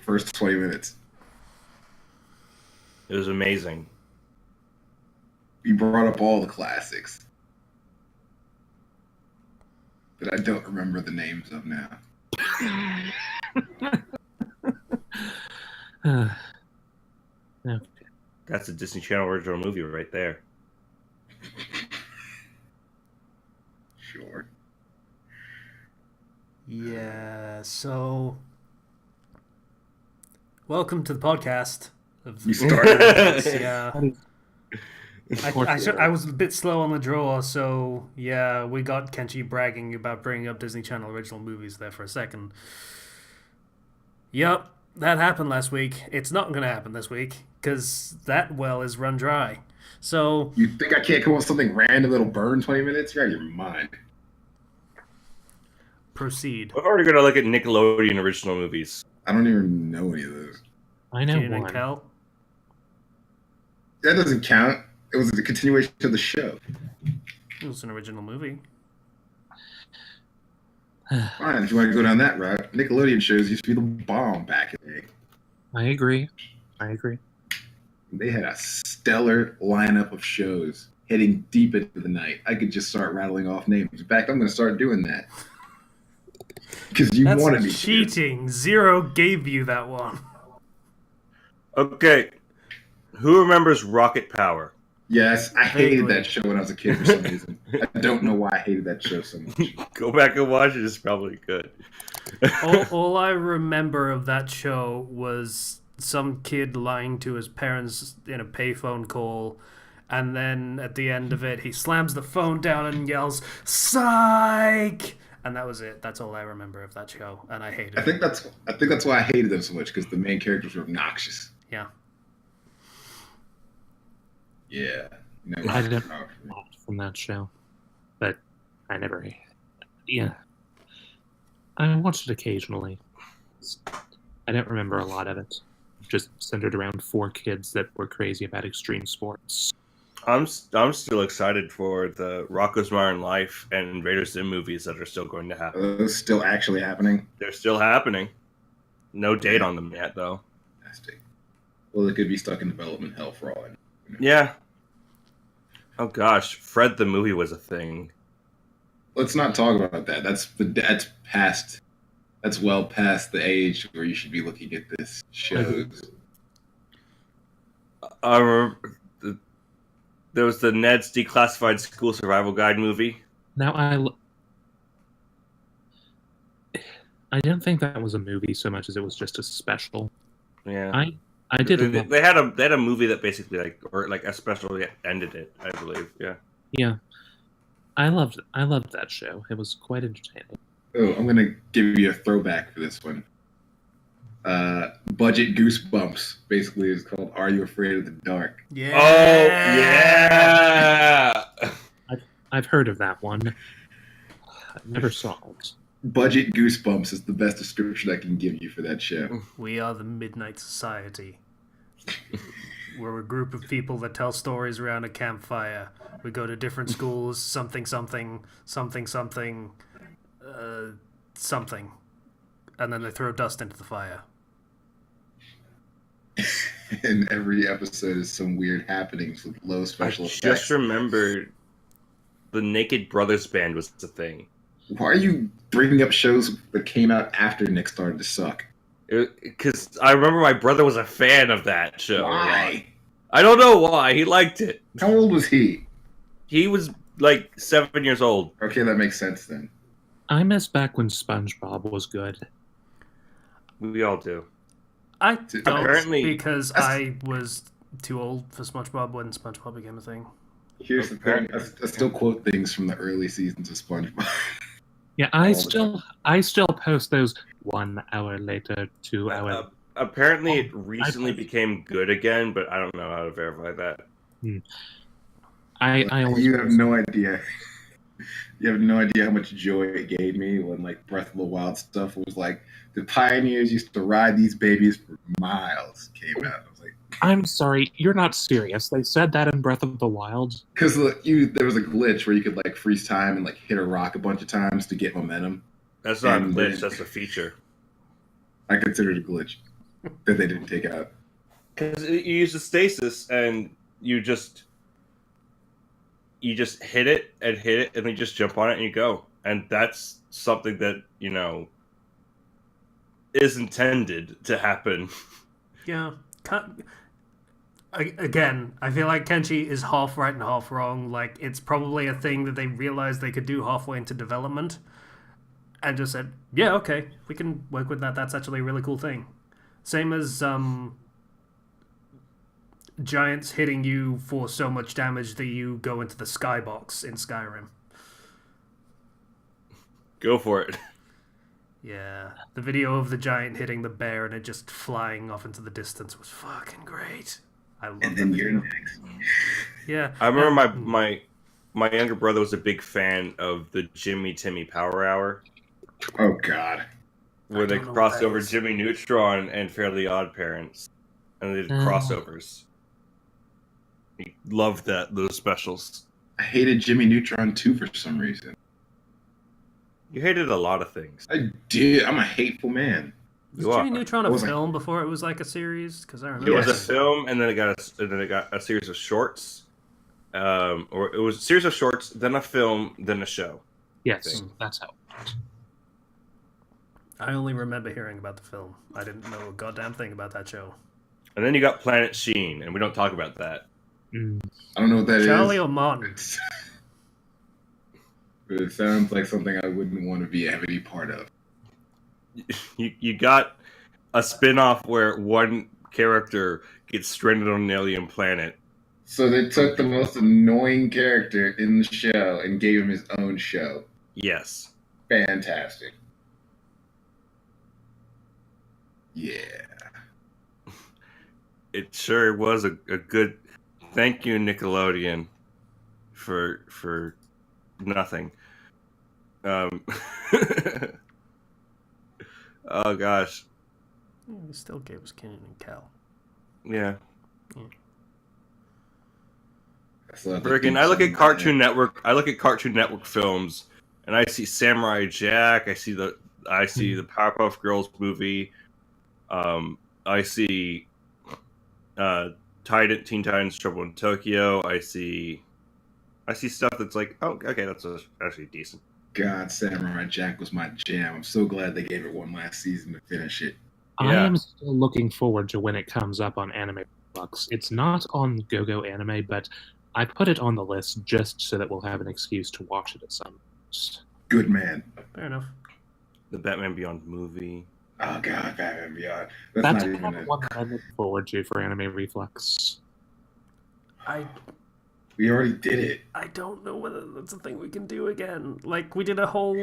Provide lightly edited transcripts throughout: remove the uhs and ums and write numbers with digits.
first 20 minutes. It was amazing. You brought up all the classics that I don't remember the names of now. Okay. That's a Disney Channel original movie right there. Sure. Yeah, so welcome to the podcast. You started this, yeah. I was a bit slow on the draw, so yeah, we got Kenshi bragging about bringing up Disney Channel original movies there for a second. Yep, that happened last week. It's not going to happen this week, because that well is run dry. So You think I can't come up with something random that'll burn 20 minutes? You're out of your mind. proceed. We're already going to look at Nickelodeon original movies. I don't even know any of those. I know Keenan one. and Kel. That doesn't count. It was a continuation of the show. It was an original movie. Fine, if you want to go down that route. Nickelodeon shows used to be the bomb back in the day. I agree. They had a stellar lineup of shows heading deep into the night. I could just start rattling off names. In fact, I'm going to start doing that. Because you That's wanted me to. cheating. Zero gave you that one. Okay. Who remembers Rocket Power? Yes, I hated Vaguely. that show when I was a kid for some reason. I don't know why I hated that show so much. Go back and watch it. It's probably good. all I remember of that show was some kid lying to his parents in a payphone call, and then at the end of it, he slams the phone down and yells, "Psych!" And that was it. That's all I remember of that show, and I hated I it. think that's why I hated them so much, because the main characters were obnoxious. Yeah. Yeah. No, I didn't watch from that show, but I never. Yeah, I watched it occasionally. I don't remember a lot of it. Just centered around 4 kids that were crazy about extreme sports. I'm still excited for the Rocko's Modern Life and Invader Zim movies that are still going to happen. Are those still actually happening? They're still happening. No date on them yet, though. Nasty. Well, they could be stuck in development hell for all I know. Yeah. Oh gosh, Fred the movie was a thing. Let's not talk about that. That's well past the age where you should be looking at this shows. I remember there was the Ned's Declassified School Survival Guide movie. Now I don't think that was a movie so much as it was just a special. Yeah, I did. They had a movie that basically a special that ended it, I believe. Yeah. Yeah, I loved that show. It was quite entertaining. Oh, I'm gonna give you a throwback for this one. Budget Goosebumps basically is called "Are You Afraid of the Dark?" Yeah. Oh yeah. I've heard of that one. I never saw it. Budget Goosebumps is the best description I can give you for that show. We are the Midnight Society. We're a group of people that tell stories around a campfire. We go to different schools, something, and then they throw dust into the fire. And every episode is some weird happenings with low special I effects. just remembered the Naked Brothers Band was the thing. Why are you bringing up shows that came out after Nick started to suck? Because I remember my brother was a fan of that show. Why? I don't know why. He liked it. How old was he? He was like 7 years old. Okay, that makes sense then. I miss back when SpongeBob was good. We all do. I don't, Apparently- because I was too old for SpongeBob when SpongeBob became a thing. Here's the thing. I still quote things from the early seasons of SpongeBob. Yeah, I still post those 1 hour later, 2 hours. Apparently, it recently became good again, but I don't know how to verify that. I always You have no idea. You have no idea how much joy it gave me when like Breath of the Wild stuff was like the pioneers used to ride these babies for miles came out. I was like, I'm sorry, you're not serious. They said that in Breath of the Wild. because there was a glitch where you could like freeze time and like hit a rock a bunch of times to get momentum. That's not a And glitch, then- that's a feature. I consider it a glitch. that they didn't take out. Because you use the stasis and you just hit it, and then you just jump on it and you go. And that's something that, is intended to happen. Yeah. Again, I feel like Kenshi is half right and half wrong. Like, it's probably a thing that they realized they could do halfway into development and just said, yeah, okay, we can work with that. That's actually a really cool thing. Same as giants hitting you for so much damage that you go into the skybox in Skyrim. Go for it. Yeah, the video of the giant hitting the bear and it just flying off into the distance was fucking great. I love And that then video. you're next. Yeah, I remember my younger brother was a big fan of the Jimmy Timmy Power Hour, Oh God. where they don't know what crossed that over is. Jimmy Neutron and Fairly Odd Parents, and they did crossovers. He loved those specials. I hated Jimmy Neutron 2 for some reason. You hated a lot of things. I did. I'm a hateful man. Was You Jimmy are. Neutron I a was like- film before it was like a series? Because I It remember was a Yes. film, and then it got a series of shorts, or it was a series of shorts, then a film, then a show. Yes, thing. that's how. I only remember hearing about the film. I didn't know a goddamn thing about that show. And then you got Planet Sheen, and we don't talk about that. Mm. I don't know what that is. Charlie or Martin? But it sounds like something I wouldn't want to have any part of. You got a spin-off where one character gets stranded on an alien planet. So they took the most annoying character in the show and gave him his own show. Yes. Fantastic. Yeah. It sure was a good thank you, Nickelodeon, for nothing. Oh gosh. He still gave us Kenan and Cal. Yeah. So Friggin', I look at Cartoon Network. I look at Cartoon Network films, and I see Samurai Jack. I see the Powerpuff Girls movie. I see Teen Titans Trouble in Tokyo. I see stuff that's like, oh, okay, that's actually decent. God, Samurai Jack was my jam. I'm so glad they gave it one last season to finish it. I Yeah. am still looking forward to when it comes up on Anime Flux. It's not on GoGo Anime, but I put it on the list just so that we'll have an excuse to watch it at some point. Good man. Fair enough. The Batman Beyond movie. Oh God, Batman Beyond. That's not even another one that I'm looking forward to for Anime Reflux. We already did it. I don't know whether that's a thing we can do again. Like, we did a whole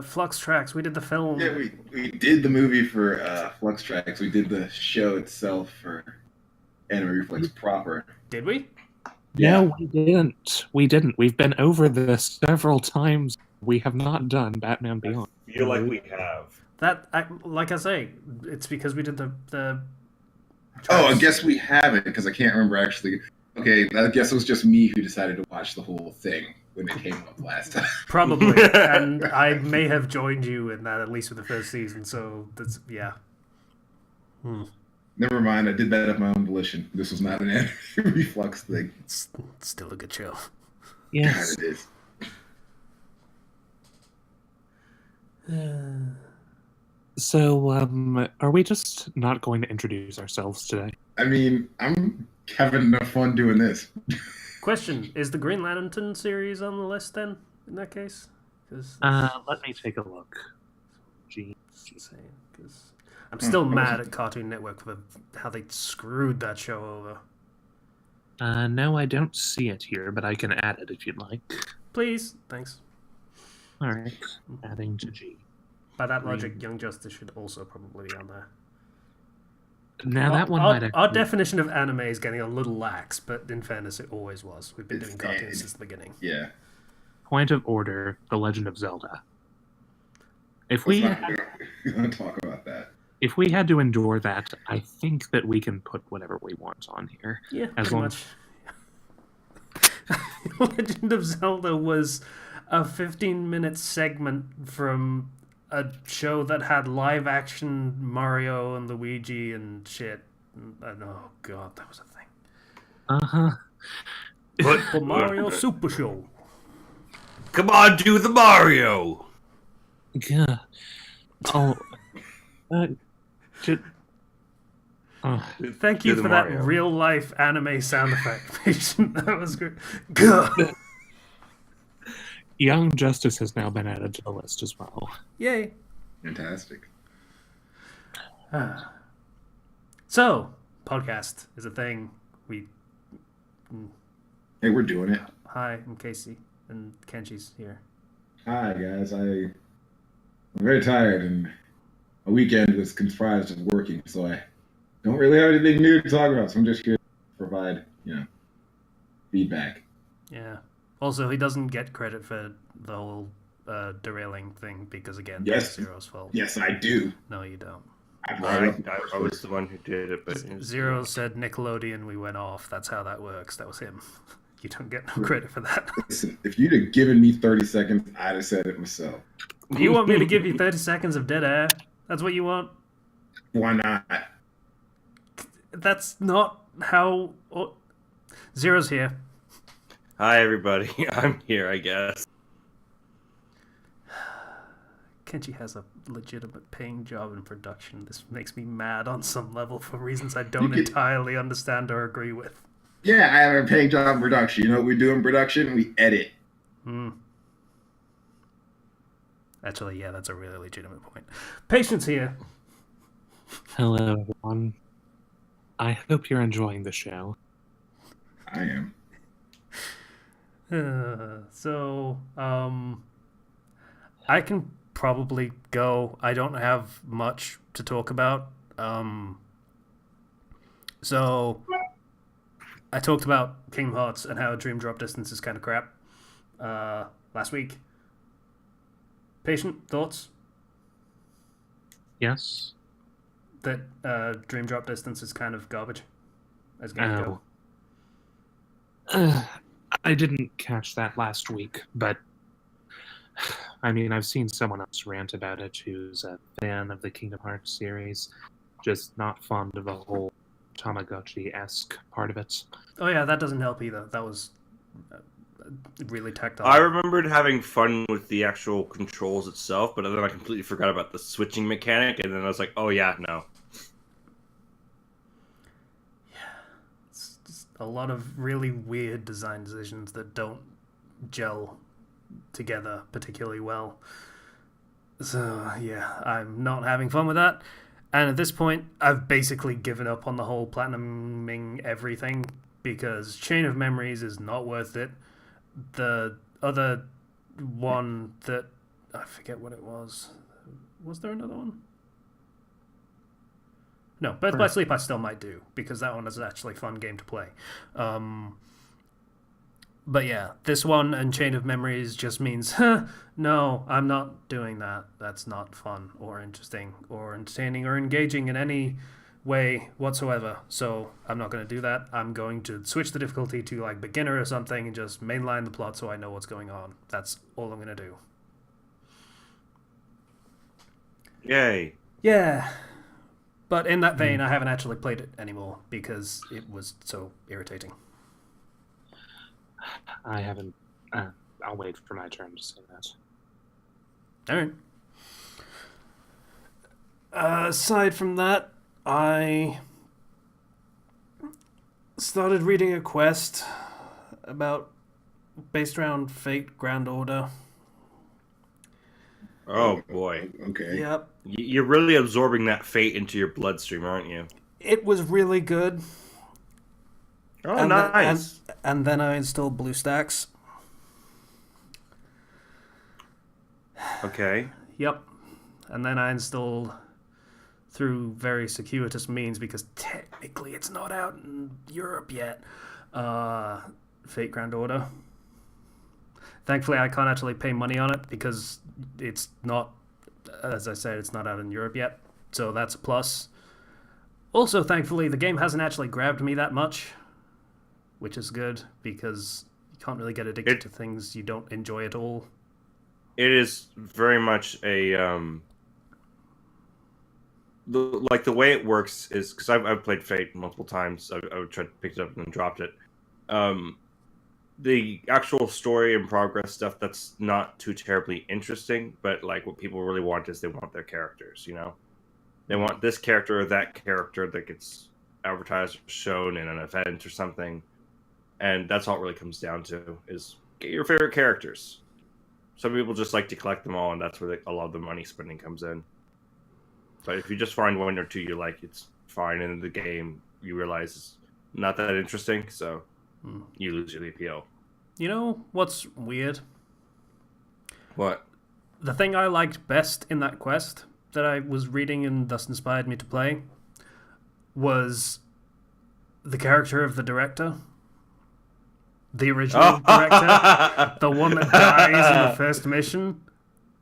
Flux Tracks. We did the film. Yeah, we did the movie for Flux Tracks. We did the show itself for Anime Reflex proper. Did we? No, we didn't. We didn't. We've been over this several times. We have not done Batman Beyond. I feel like we have. Like I say, it's because we did the Oh, I guess we haven't because I can't remember actually. Okay, I guess it was just me who decided to watch the whole thing when it came up last time. Probably. And I may have joined you in that, at least for the first season, so that's, yeah. Never mind, I did that of my own volition. This was not an Anime Reflux thing. It's still a good show. God, Yes. it is. So, are we just not going to introduce ourselves today? I mean, I'm having enough fun doing this. Question, is the Green Lantern series on the list then, in that case? Because Let me take a look. Gee. I'm still mad at Cartoon Network for how they screwed that show over. No, I don't see it here, but I can add it if you'd like. Please. Thanks. All right, adding to G. By that logic, Young Justice should also probably be on there. Now that one our, might our actually... definition of anime is getting a little lax, but in fairness, it always was. We've been It's doing cartoons dead. since the beginning. Yeah. Point of order: The Legend of Zelda. If We we don't talk about that. if we had to endure that, I think that we can put whatever we want on here. Yeah, As pretty long- much. Legend of Zelda was a 15-minute segment from a show that had live action Mario and Luigi and shit. And, oh god, that was a thing. Uh-huh. The Mario Super Show. Come on, do the Mario. Yeah. Oh. Just, Thank Do you the for Mario. that real life anime sound effect, patient. That was good. Gah. Young Justice has now been added to the list as well. Yay. Fantastic. So, podcast is a thing. Hey, we're doing it. Hi, I'm Casey, and Kenji's here. Hi, guys. I'm very tired, and my weekend was comprised of working, so I don't really have anything new to talk about. So I'm just here to provide, feedback. Yeah. Also, he doesn't get credit for the whole derailing thing because, again, Yes. that's Zero's fault. Yes, I do. No, you don't. I was the one who did it, but Zero said Nickelodeon, we went off. That's how that works. That was him. You don't get no credit for that. Listen, if you'd have given me 30 seconds, I'd have said it myself. You want me to give you 30 seconds of dead air? That's what you want? Why not? That's not how... Oh. Zero's here. Hi, everybody. I'm here, I guess. Kenji has a legitimate paying job in production. This makes me mad on some level for reasons I don't entirely understand or agree with. Yeah, I have a paying job in production. You know what we do in production? We edit. Actually, yeah, that's a really legitimate point. Patience here. Hello, everyone. I hope you're enjoying the show. I am. I can probably go. I don't have much to talk about. So I talked about Kingdom Hearts and how Dream Drop Distance is kind of crap last week. Patient, thoughts? Yes? That Dream Drop Distance is kind of garbage as game go? I didn't catch that last week, but I mean, I've seen someone else rant about it who's a fan of the Kingdom Hearts series, just not fond of the whole Tamagotchi-esque part of it. Oh yeah, that doesn't help either. That was really tactile. I remembered having fun with the actual controls itself, but then I completely forgot about the switching mechanic, and then I was like, oh yeah, no. It's just a lot of really weird design decisions that don't gel together particularly well. So yeah, I'm not having fun with that. And at this point, I've basically given up on the whole platinuming everything because Chain of Memories is not worth it. The other one that I forget what it was. Was there another one? No, Birth by Sleep I still might do because that one is actually a fun game to play. But yeah, this one and Chain of Memories just means, no, I'm not doing that. That's not fun or interesting or entertaining or engaging in any way whatsoever. So I'm not going to do that. I'm going to switch the difficulty to like beginner or something and just mainline the plot so I know what's going on. That's all I'm going to do. Yay. Yeah. But in that vein, I haven't actually played it anymore because it was so irritating. I haven't. I'll wait for my turn to say that. Alright. Aside from that, I started reading a quest based around Fate Grand Order. Oh boy. Okay. Yep. You're really absorbing that fate into your bloodstream, aren't you? It was really good. Oh, And nice. and then I installed BlueStacks. Okay. Yep. And then I installed through very circuitous means because technically it's not out in Europe yet. Fate Grand Order. Thankfully, I can't actually pay money on it because it's not, as I said, it's not out in Europe yet. So that's a plus. Also, thankfully, the game hasn't actually grabbed me that much, which is good because you can't really get addicted to things you don't enjoy at all. it is very much a the way it works is because I've played Fate multiple times. I would try to pick it up and then dropped it. The actual story and progress stuff, that's not too terribly interesting, but like what people really want is they want their characters, you know? They want this character or that character that gets advertised or shown in an event or something. And that's all it really comes down to, is get your favorite characters. Some people just like to collect them all, and that's where a lot of the money spending comes in. But if you just find one or two you like, it's fine. And in the game, you realize it's not that interesting, so you lose your appeal. You know what's weird? What? The thing I liked best in that quest that I was reading and thus inspired me to play was the character of the director. The original director. The one that dies in the first mission.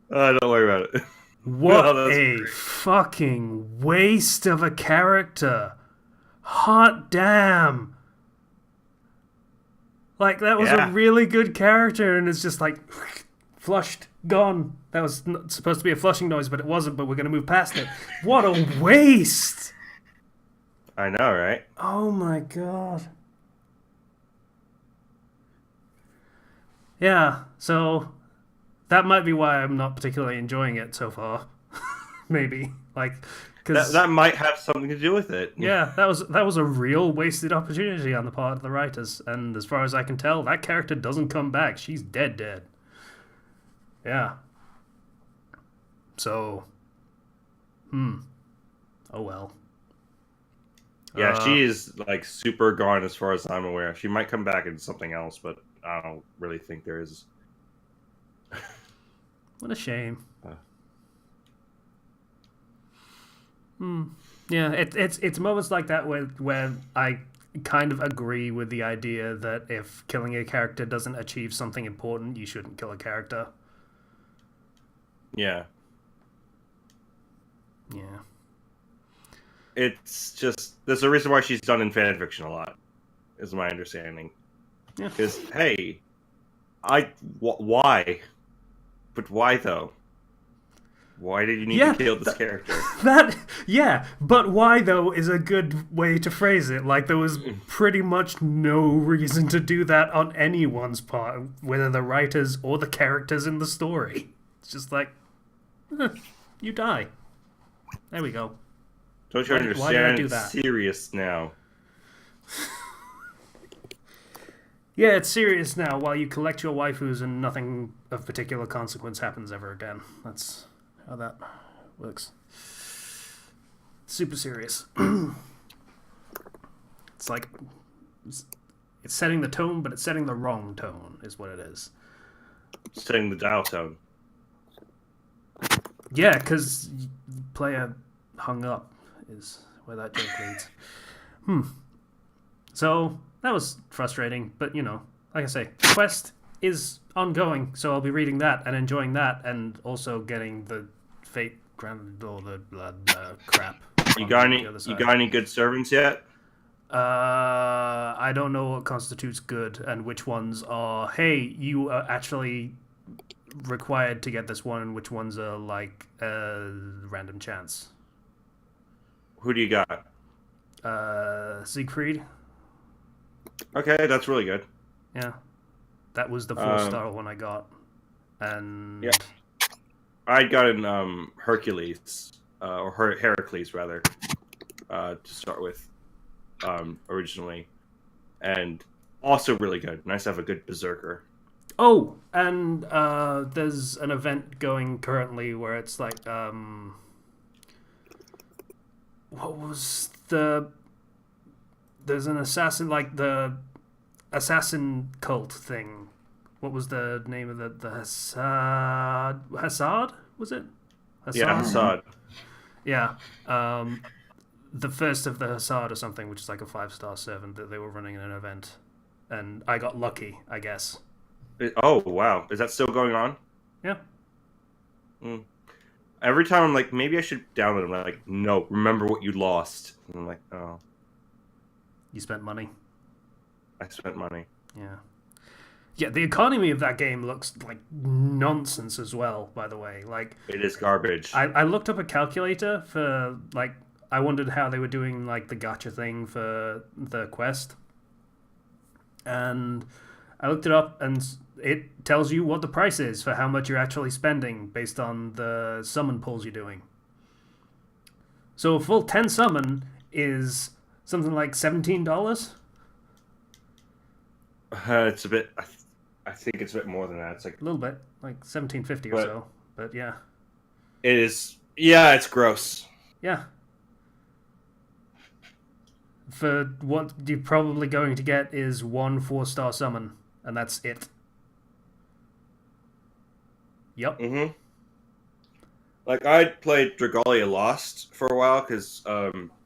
Don't worry about it. What Oh, a fucking waste of a character. Hot damn. Like, that was a really good character, and it's just like, flushed, gone. That was not supposed to be a flushing noise, but it wasn't, but we're going to move past it. What a waste! I know, right? Oh my god. Yeah, so that might be why I'm not particularly enjoying it so far. Maybe. Like, cause, that might have something to do with it. yeah, that was a real wasted opportunity on the part of the writers, and as far as I can tell, that character doesn't come back. She's dead. Yeah. So, oh well. Yeah, she is like super gone as far as I'm aware. She might come back into something else, but I don't really think there is. What a shame. Yeah, it's moments like that where I kind of agree with the idea that if killing a character doesn't achieve something important, you shouldn't kill a character. Yeah. Yeah. It's just, there's a reason why she's done in fan fiction a lot, is my understanding. Yeah. Because, hey, why? But why, though? Why did you need to kill this character? But why, though, is a good way to phrase it. Like, there was pretty much no reason to do that on anyone's part, whether the writers or the characters in the story. It's just like, you die. There we go. Don't you understand? Why did I do that? It's serious now. Yeah, it's serious now while you collect your waifus and nothing of particular consequence happens ever again. That's how that works. Super serious. It's like, it's setting the tone, but it's setting the wrong tone, is what it is. Setting the dial tone. Yeah, because player hung up is where that joke leads. So, that was frustrating, but you know, like I say, quest is ongoing, so I'll be reading that and enjoying that, and also getting the Fate Grand or the blood crap. You got any good servants yet? I don't know what constitutes good and which ones are, hey, you are actually required to get this one, and which ones are like random chance. Who do you got? Siegfried. Okay, that's really good. Yeah. That was the 4-star one I got. And yeah. I got in Hercules, or Heracles rather, to start with, originally, and also really good. Nice to have a good berserker. Oh, and there's an event going currently where it's like, what was there's an assassin, like the assassin cult thing. What was the name of the Hassad? Was it? Hassad? Yeah, Hassad. Yeah. The first of the Hassad or something, which is like a 5-star servant that they were running in an event. And I got lucky, I guess. Oh, wow. Is that still going on? Yeah. Every time I'm like, maybe I should download them. I'm like, no, remember what you lost. And I'm like, oh. You spent money. I spent money. Yeah. Yeah, the economy of that game looks like nonsense as well, by the way. Like, It is garbage. I looked up a calculator for, like, I wondered how they were doing, like, the gacha thing for the quest. And I looked it up, and it tells you what the price is for how much you're actually spending based on the summon pulls you're doing. So a full 10 summon is something like $17? It's a bit. I think it's a bit more than that. It's like A little bit, like 17.50 or But- so. But yeah. it is. Yeah, it's gross. Yeah. For what you're probably going to get is one 4-star summon, and that's it. Yep. Mm-hmm. Like I played Dragalia Lost for a while because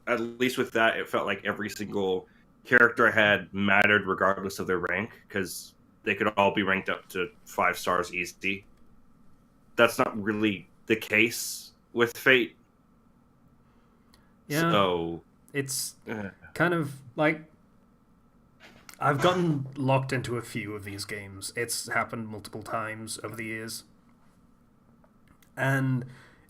at least with that it felt like every single character I had mattered regardless of their rank because they could all be ranked up to 5 stars easy. That's not really the case with Fate. Yeah. So It's kind of like I've gotten locked into a few of these games. It's happened multiple times over the years. And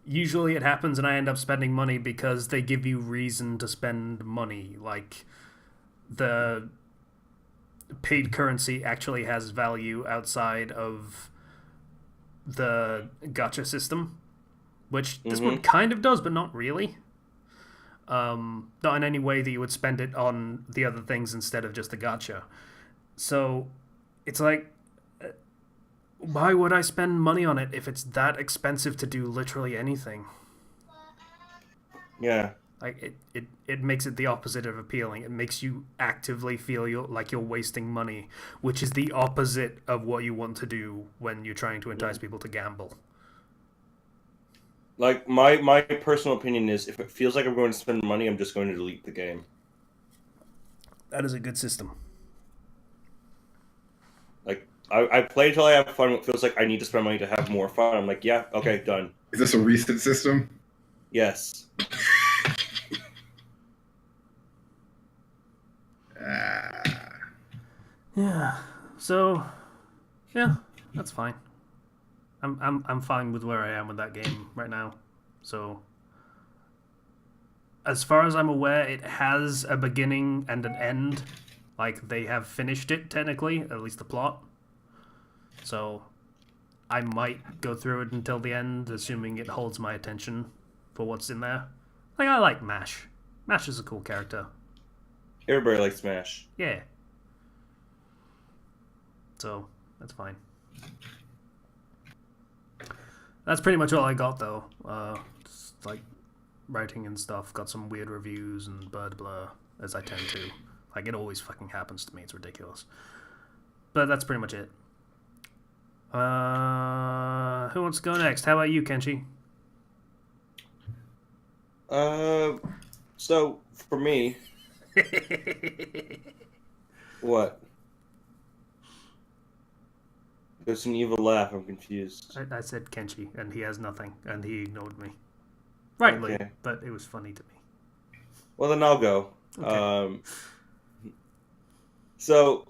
usually it happens and I end up spending money because they give you reason to spend money. Like, the paid currency actually has value outside of the gacha system, which this one kind of does, but not really. Not in any way that you would spend it on the other things instead of just the gacha. So it's like, why would I spend money on it if it's that expensive to do literally anything? yeah, Like, it makes it the opposite of appealing. It makes you actively feel like you're wasting money, which is the opposite of what you want to do when you're trying to entice people to gamble. like my personal opinion is if it feels like I'm going to spend money, I'm just going to delete the game. That is a good system. Like I play till I have fun. It feels like I need to spend money to have more fun. I'm like, yeah, okay, done. Is this a recent system? Yes. Yeah. So, yeah, that's fine. I'm fine with where I am with that game right now. So, as far as I'm aware, it has a beginning and an end. Like, they have finished it technically, at least the plot. So, I might go through it until the end, assuming it holds my attention for what's in there. Like, I like Mash. Mash is a cool character. Everybody likes Smash. Yeah. So, that's fine. That's pretty much all I got, though. Just, like, writing and stuff. Got some weird reviews and blah, blah, as I tend to. Like, it always fucking happens to me. It's ridiculous. But that's pretty much it. Who wants to go next? How about you, Kenshi? So for me, what? There's an evil laugh. I'm confused. I said Kenshi, and he has nothing, and he ignored me. Rightly, Okay. but it was funny to me. Well, then I'll go. Okay. So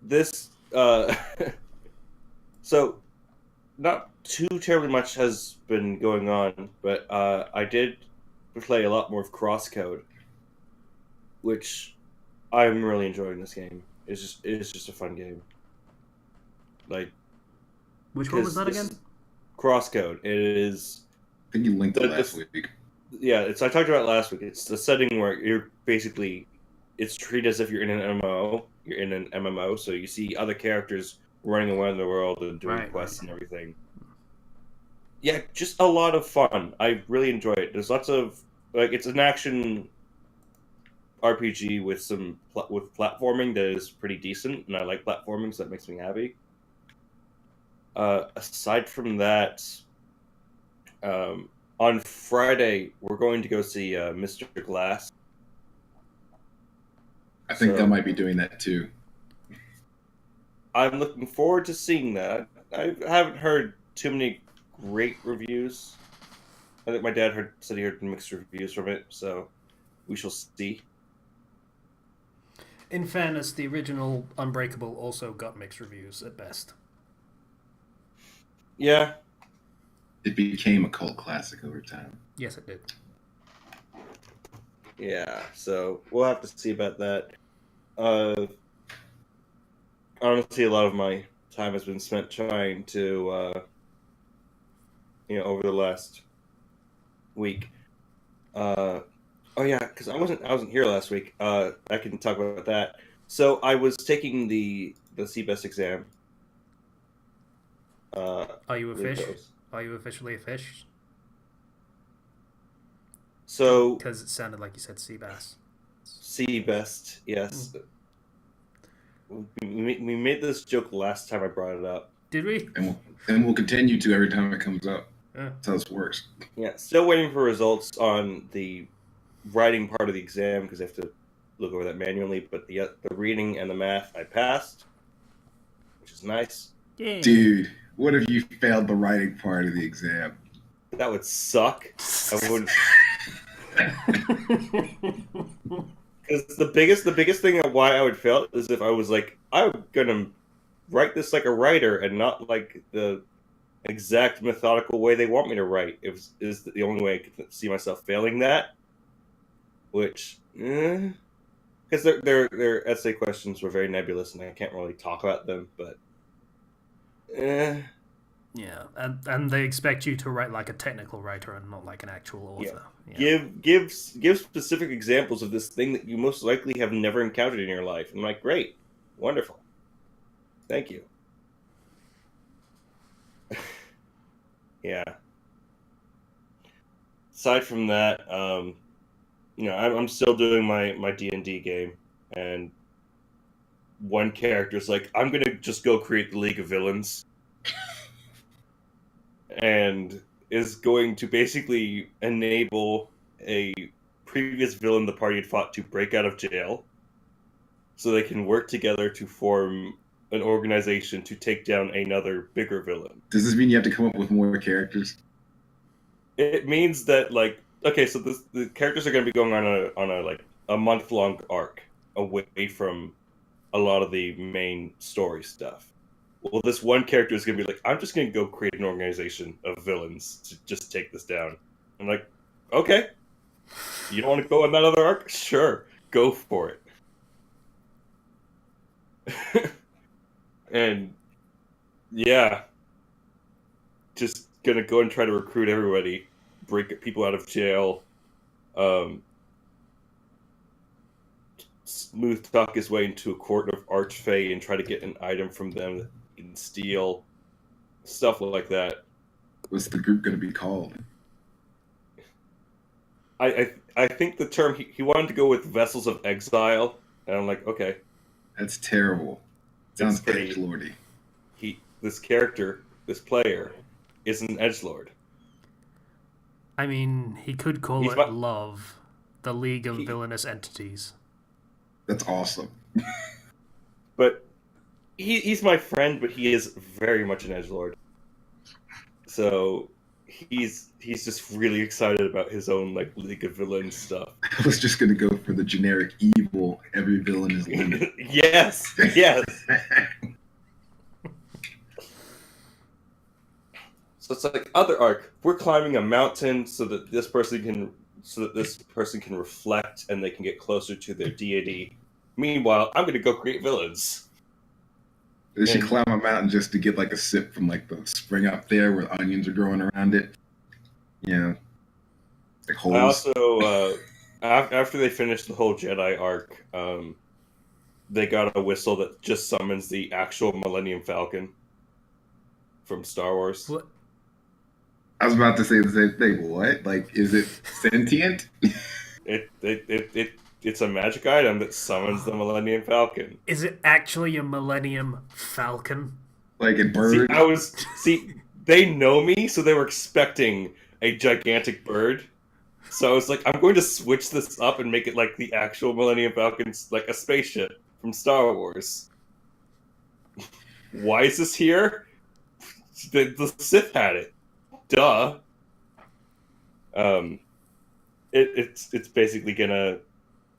this, so not too terribly much has been going on, but I did play a lot more of Crosscode, which I'm really enjoying. This game. It's just a fun game. Like, Which one was that this- again? Crosscode. It is. I think you linked it The- last the- week. Yeah, I talked about it last week. It's the setting where you're basically, it's treated as if you're in an MMO. You're in an MMO, so you see other characters running around the world and doing Right, quests and everything. Yeah, just a lot of fun. I really enjoy it. There's lots of it's an action RPG with some with platforming that is pretty decent, and I like platforming, so that makes me happy. Aside from that, on Friday we're going to go see Mr. Glass. I think So- they might be doing that too. I'm looking forward to seeing that. I haven't heard too many great reviews. I think my dad said he heard mixed reviews from it, so we shall see. In fairness, the original Unbreakable also got mixed reviews at best. Yeah. It became a cult classic over time. Yes, it did. Yeah, so we'll have to see about that. Honestly, a lot of my time has been spent trying to, over the last week. Oh yeah, because I wasn't here last week. I can talk about that. So I was taking the CBEST exam. Are you a fish? Those. Are you officially a fish? So Because it sounded like you said sea bass. CBEST, yes. We made this joke last time I brought it up. Did we? And we'll continue to every time it comes up. Yeah. That's how this works. Yeah, still waiting for results on the writing part of the exam because I have to look over that manually. But the reading and the math I passed, which is nice. Yeah. Dude, what if you failed the writing part of the exam? That would suck. I wouldn't. Because the biggest thing of why I would fail is if I was like, I'm gonna write this like a writer and not like the exact methodical way they want me to write. Is the only way I could see myself failing that. Which, because their essay questions were very nebulous and I can't really talk about them. But, Yeah, and they expect you to write like a technical writer and not like an actual author. Yeah. Give specific examples of this thing that you most likely have never encountered in your life. And I'm like, great, wonderful, thank you. Yeah. Aside from that, I'm still doing my D&D game, and one character's like, I'm gonna just go create the League of Villains. And is going to basically enable a previous villain the party had fought to break out of jail so they can work together to form an organization to take down another bigger villain. Does this mean you have to come up with more characters? It means that, like, okay, so the characters are going to be going on a month-long arc away from a lot of the main story stuff. Well, this one character is going to be like, I'm just going to go create an organization of villains to just take this down. I'm like, okay. You don't want to go on that other arc? Sure. Go for it. And, yeah. Just going to go and try to recruit everybody. Break people out of jail. Smooth talk his way into a court of Archfey and try to get an item from them that can steal, stuff like that. What's the group going to be called? I think the term he wanted to go with Vessels of Exile, and I'm like, okay, That's terrible. Sounds pretty edgelordy. This player, is an edgelord. I mean, he could call He's it my- Love, the League of Villainous Entities. That's awesome. But he's my friend, but he is very much an edgelord. So he's just really excited about his own like League of Villains stuff. I was just going to go for the generic evil. Every villain is limit. Yes. So it's like other arc. We're climbing a mountain so that this person can reflect and they can get closer to their deity. Meanwhile, I'm going to go create villains. They should climb a mountain just to get like a sip from like the spring up there where onions are growing around it. Yeah. Like holes. I also, after they finished the whole Jedi arc, they got a whistle that just summons the actual Millennium Falcon from Star Wars. What? I was about to say the same thing. What? Like, is it sentient? It's a magic item that summons the Millennium Falcon. Is it actually a Millennium Falcon? Like a bird? They know me, so they were expecting a gigantic bird. So I was like, I'm going to switch this up and make it like the actual Millennium Falcon, like a spaceship from Star Wars. Why is this here? The Sith had it. Duh. It's basically gonna.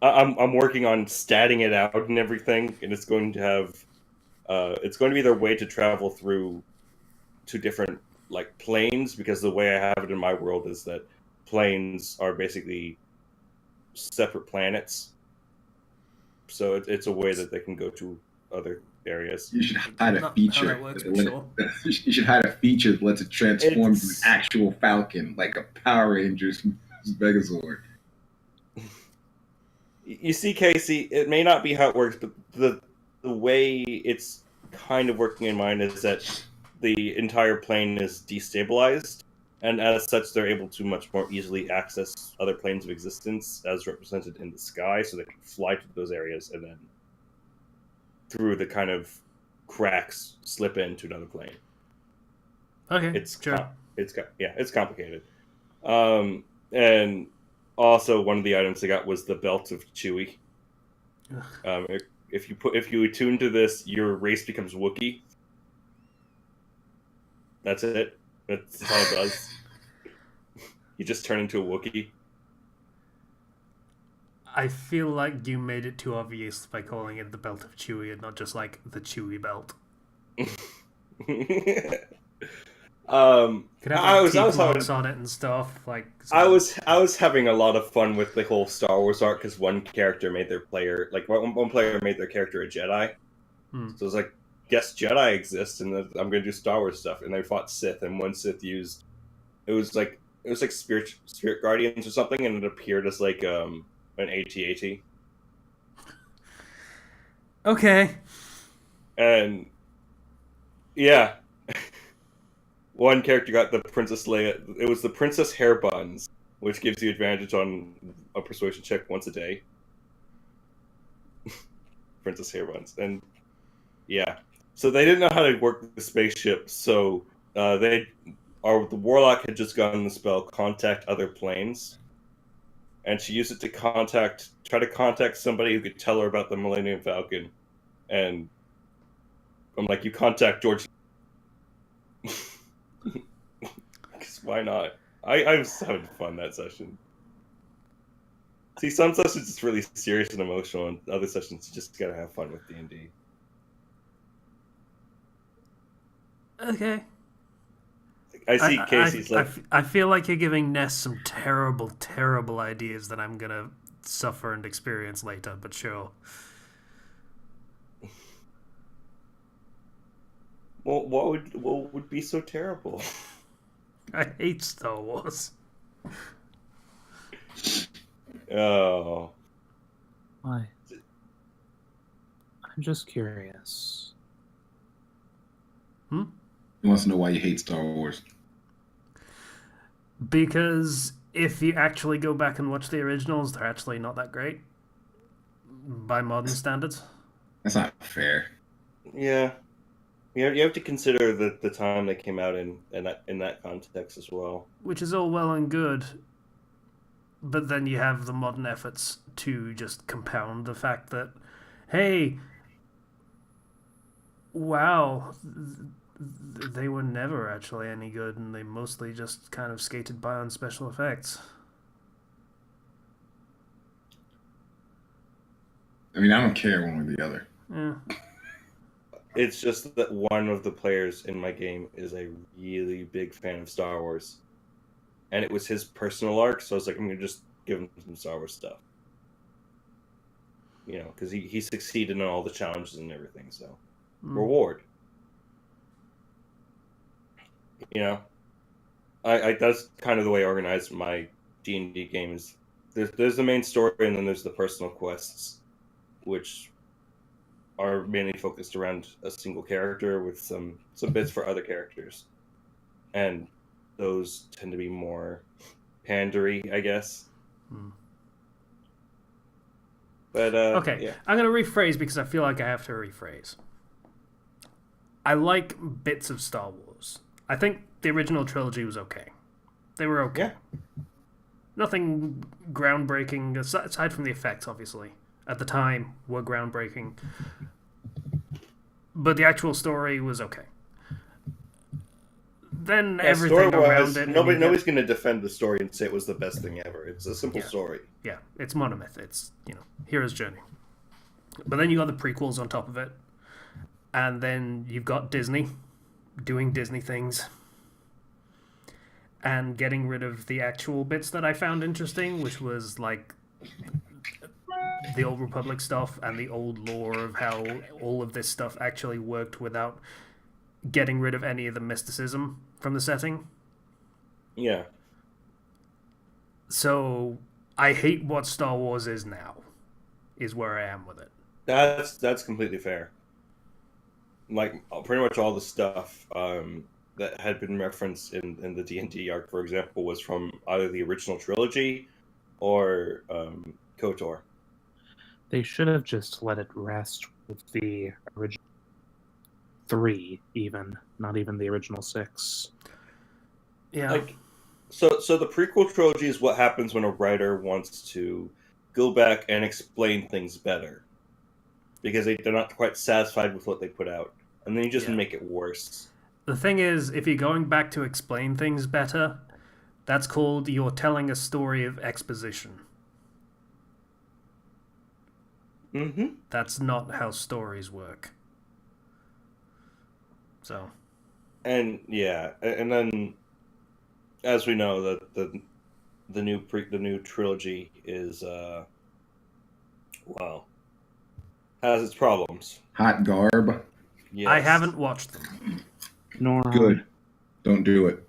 I'm working on statting it out and everything, and it's going to have it's going to be their way to travel through to different like planes, because the way I have it in my world is that planes are basically separate planets, so it's a way that they can go to other areas. You should hide a Not how feature. that works, but sure. You should hide a feature that lets it transform into an It's- actual Falcon, like a Power Rangers Megazord. You see, Casey, it may not be how it works, but the way it's kind of working in mind is that the entire plane is destabilized, and as such, they're able to much more easily access other planes of existence as represented in the sky, so they can fly to those areas and then through the kind of cracks slip into another plane. Okay, It's sure. it's complicated. And also one of the items I got was the belt of Chewie. If you attune to this, your race becomes Wookiee. That's it. That's all it does. You just turn into a Wookiee. I feel like you made it too obvious by calling it the belt of Chewie and not just like the Chewie belt. Could have I like was teeth having marks on it and stuff. Like I was having a lot of fun with the whole Star Wars art, because one character made their player one player made their character a Jedi. Hmm. So it was like, guess Jedi exists, and I'm going to do Star Wars stuff. And they fought Sith, and one Sith used it was like spirit guardians or something, and it appeared as like an AT-AT. Okay. And yeah, one character got the Princess Leia. It was the Princess Hair Buns, which gives you advantage on a persuasion check once a day. Princess Hair Buns, and yeah, so they didn't know how to work the spaceship. So the Warlock had just gotten the spell Contact Other Planes, and she used it to try to contact somebody who could tell her about the Millennium Falcon. And I'm like, you contact George. Because why not? I was having fun that session. See, some sessions it's really serious and emotional, and other sessions you just gotta have fun with D&D. Okay. I see Casey's I feel like you're giving Ness some terrible, terrible ideas that I'm gonna suffer and experience later. But sure. Well, what would be so terrible? I hate Star Wars. Oh, Why? I'm just curious. He wants to know why you hate Star Wars. Because if you actually go back and watch the originals, they're actually not that great by modern standards. That's not fair. yeah. You have to consider the time they came out in that context as well. Which is all well and good, but then you have the modern efforts to just compound the fact that, hey, wow, they were never actually any good, and they mostly just kind of skated by on special effects. I mean, I don't care one way or the other. Yeah. It's just that one of the players in my game is a really big fan of Star Wars. And it was his personal arc, so I was like, I'm going to just give him some Star Wars stuff. You know, because he succeeded in all the challenges and everything, so. Reward. You know? I that's kind of the way I organize my D&D games. There's the main story, and then there's the personal quests, which are mainly focused around a single character with some bits for other characters. And those tend to be more pandery, I guess. But Okay, yeah. I'm going to rephrase because I feel like I have to rephrase. I like bits of Star Wars. I think the original trilogy was okay. They were okay. Yeah. Nothing groundbreaking, aside from the effects, obviously. At the time, were groundbreaking. But the actual story was okay. then Yeah, everything story-wise, around it. and you get- nobody's going to defend the story and say it was the best thing ever. It's a simple Yeah. story. Yeah, it's monomyth. It's, hero's journey. But then you got the prequels on top of it. And then you've got Disney doing Disney things. And getting rid of the actual bits that I found interesting, which was like the Old Republic stuff and the old lore of how all of this stuff actually worked without getting rid of any of the mysticism from the setting. Yeah. So I hate what Star Wars is now, is where I am with it. That's completely fair. Like, pretty much all the stuff that had been referenced in the D&D arc, for example, was from either the original trilogy or KOTOR. They should have just let it rest with the original 3, even. Not even the original 6. Yeah. Like, so the prequel trilogy is what happens when a writer wants to go back and explain things better. Because they're not quite satisfied with what they put out. And then you just make it worse. The thing is, if you're going back to explain things better, that's called you're telling a story of exposition. Mm-hmm. That's not how stories work. So. And yeah, and then, as we know, the new trilogy is has its problems. Hot garb. Yes. I haven't watched them. Nor Good. Don't do it.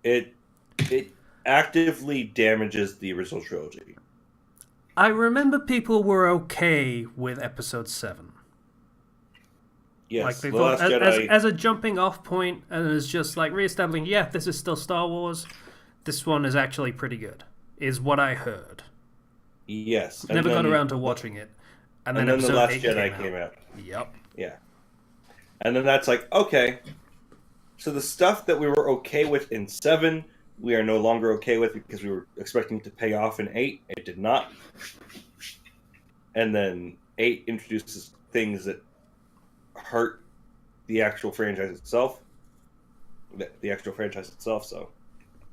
It actively damages the original trilogy. I remember people were okay with episode 7. Yes, Like they The thought, Last Jedi. as a jumping off point, and it's just like reestablishing, yeah, this is still Star Wars. This one is actually pretty good, is what I heard. Yes. and Never got then- around to watching it. And And then then The episode Last 8 Jedi came out. Yep. Yeah. And then that's like, okay, so the stuff that we were okay with in 7, we are no longer okay with because we were expecting it to pay off in 8. It did not. And then 8 introduces things that hurt the actual franchise itself. The actual franchise itself, so.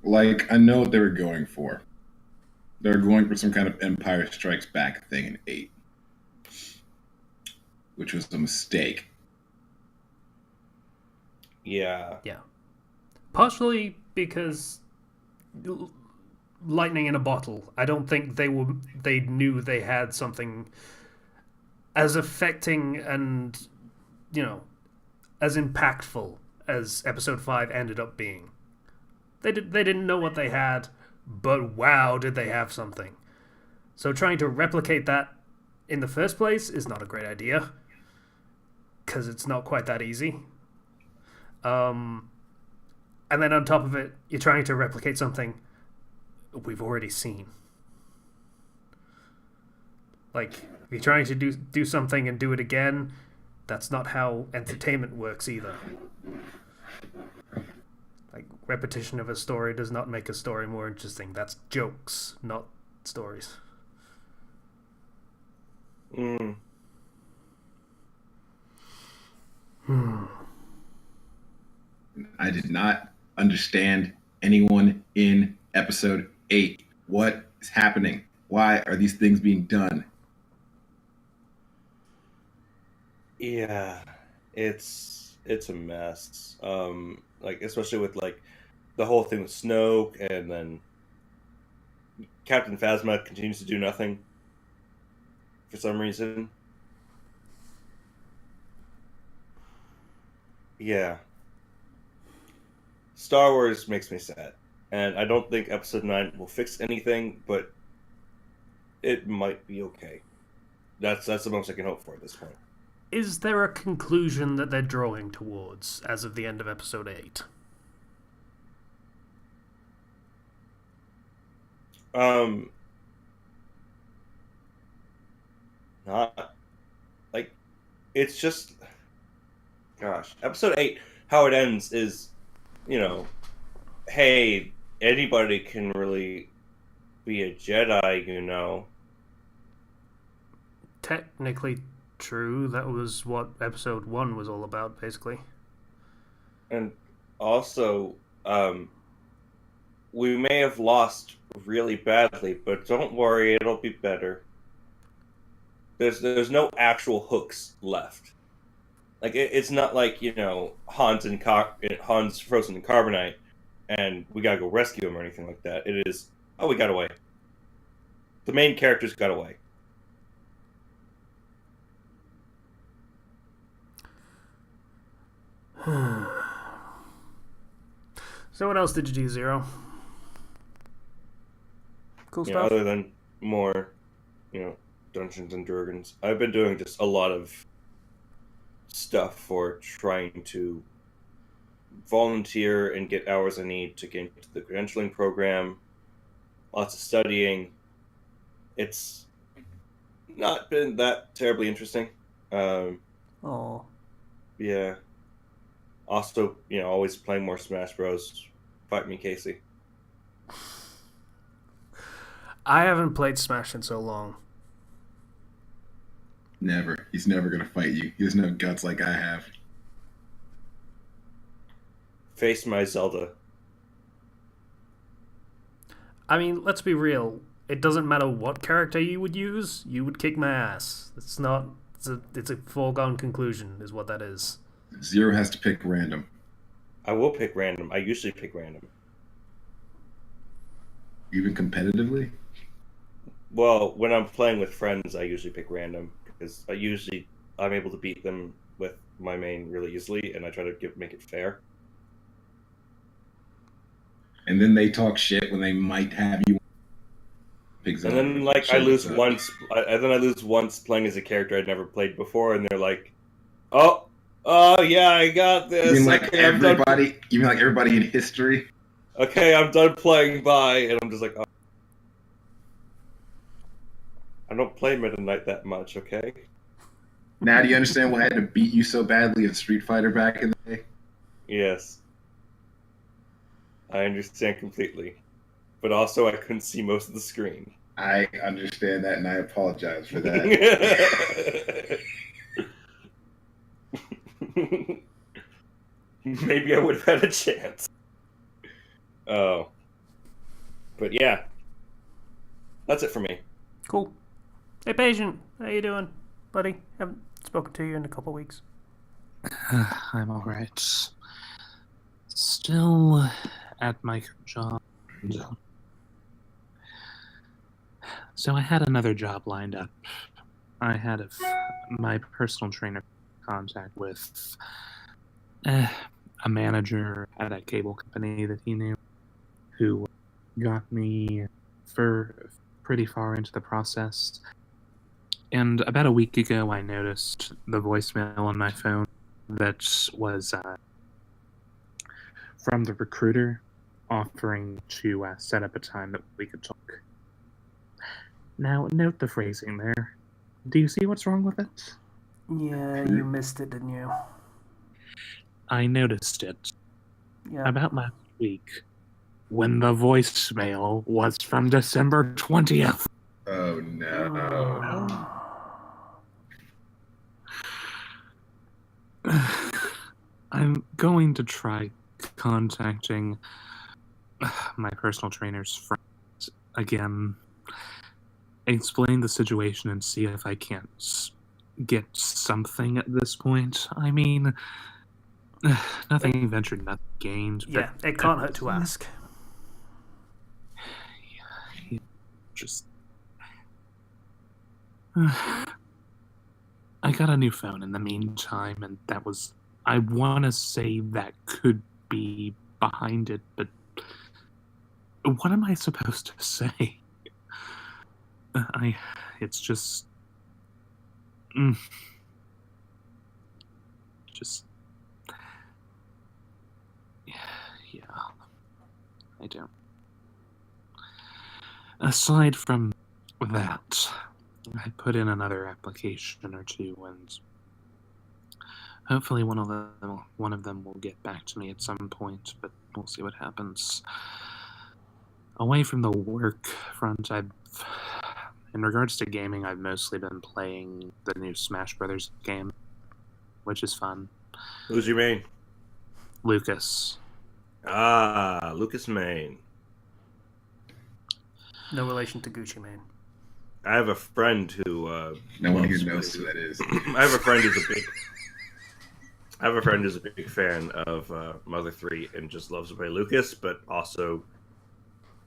Like, I know what they were going for. They were going for some kind of Empire Strikes Back thing in 8. Which was a mistake. Yeah. Yeah. Partially because lightning in a bottle. I don't think they knew they had something as affecting and, as impactful as episode 5 ended up being. They didn't know what they had, but wow, did they have something. So trying to replicate that in the first place is not a great idea, because it's not quite that easy. And then on top of it, you're trying to replicate something we've already seen. Like, if you're trying to do something and do it again, that's not how entertainment works either. Like, repetition of a story does not make a story more interesting. That's jokes, not stories. Mm. I did not understand anyone in episode 8. What is happening? Why are these things being done? Yeah, it's a mess. Like, especially with like the whole thing with Snoke, and then Captain Phasma continues to do nothing for some reason. Yeah, Star Wars makes me sad, and I don't think Episode 9 will fix anything, but it might be okay. That's the most I can hope for at this point. Is there a conclusion that they're drawing towards as of the end of episode 8? Not like, it's just, gosh, episode 8, how it ends is, hey, anybody can really be a Jedi, Technically true. That was what episode 1 was all about, basically. And Also, we may have lost really badly, but don't worry, it'll be better. There's no actual hooks left. Like it's not like Hans frozen in carbonite, and we gotta go rescue him or anything like that. It is we got away. The main characters got away. So what else did you do, Zero? Cool stuff. Other than more, Dungeons and Dragons, I've been doing just a lot of stuff for trying to volunteer and get hours I need to get into the credentialing program. Lots of studying. It's not been that terribly interesting. Oh. Yeah. Also, always playing more Smash Bros. Fight me, Casey. I haven't played Smash in so long. Never. He's never going to fight you. He doesn't have guts like I have. Face my Zelda. I mean, let's be real. It doesn't matter what character you would use, you would kick my ass. It's a foregone conclusion, is what that is. Zero has to pick random. I will pick random. I usually pick random. Even competitively? Well, when I'm playing with friends, I usually pick random because I'm able to beat them with my main really easily, and I try to make it fair. And then they talk shit when they might have you. And then, I lose once. I lose once playing as a character I'd never played before, and they're like, "Oh, yeah, I got this." You mean like everybody? You mean like everybody in history? Okay, I'm done playing. Bye. And I'm just like, oh. I don't play Meta Knight that much. Okay. Now, do you understand why I had to beat you so badly in Street Fighter back in the day? Yes. I understand completely. But also, I couldn't see most of the screen. I understand that, and I apologize for that. Maybe I would have had a chance. Oh. But yeah. That's it for me. Cool. Hey, Patient. How you doing, buddy? Haven't spoken to you in a couple weeks. I'm alright. Still at my job. So I had another job lined up. I had my personal trainer contact with a manager at a cable company that he knew, who got me for pretty far into the process. And about a week ago, I noticed the voicemail on my phone that was from the recruiter offering to set up a time that we could talk. Now, note the phrasing there. Do you see what's wrong with it? Yeah, you missed it, didn't you? I noticed it. Yeah. About last week, when the voicemail was from December 20th. Oh, no. I'm going to try contacting my personal trainer's friend again, explain the situation, and see if I can't get something at this point. I mean, nothing ventured, nothing gained. Yeah, it can't hurt to ask. Yeah, just... I got a new phone in the meantime, and that was... I want to say that could be behind it, but what am I supposed to say? It's just... Just... Yeah, I don't. Aside from that, I put in another application or two, and hopefully one of them will get back to me at some point, but we'll see what happens. Away from the work front, in regards to gaming, I've mostly been playing the new Smash Brothers game, which is fun. Who's your main? Lucas. Lucas Maine. No relation to Gucci Mane. I have a friend who. No one here loves knows who that is. I have a friend who's a big. I have a friend who's a big fan of Mother 3 and just loves to play Lucas, but also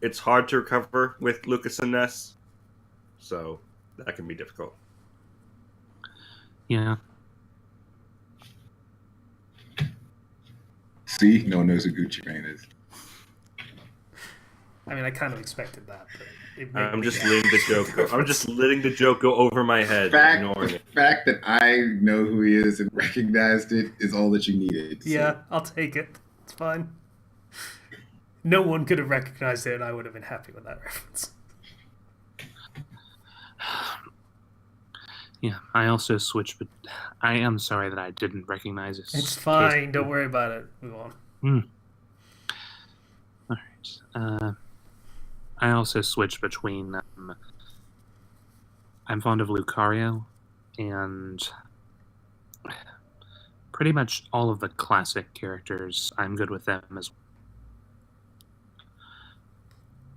it's hard to recover with Lucas and Ness, so that can be difficult. Yeah. See, no one knows who Gucci Mane is. I mean, I kind of expected that. But it made I'm me just laugh. letting the joke go. I'm just letting the joke go over my head, ignoring The it. fact that I know who he is and recognized it is all that you needed. So. Yeah, I'll take it. It's fine. No one could have recognized it, and I would have been happy with that reference. Yeah, I also switched, but I am sorry that I didn't recognize it. It's fine. Don't worry about it. Move on. All right. I also switched between. I'm fond of Lucario, and pretty much all of the classic characters. I'm good with them as well.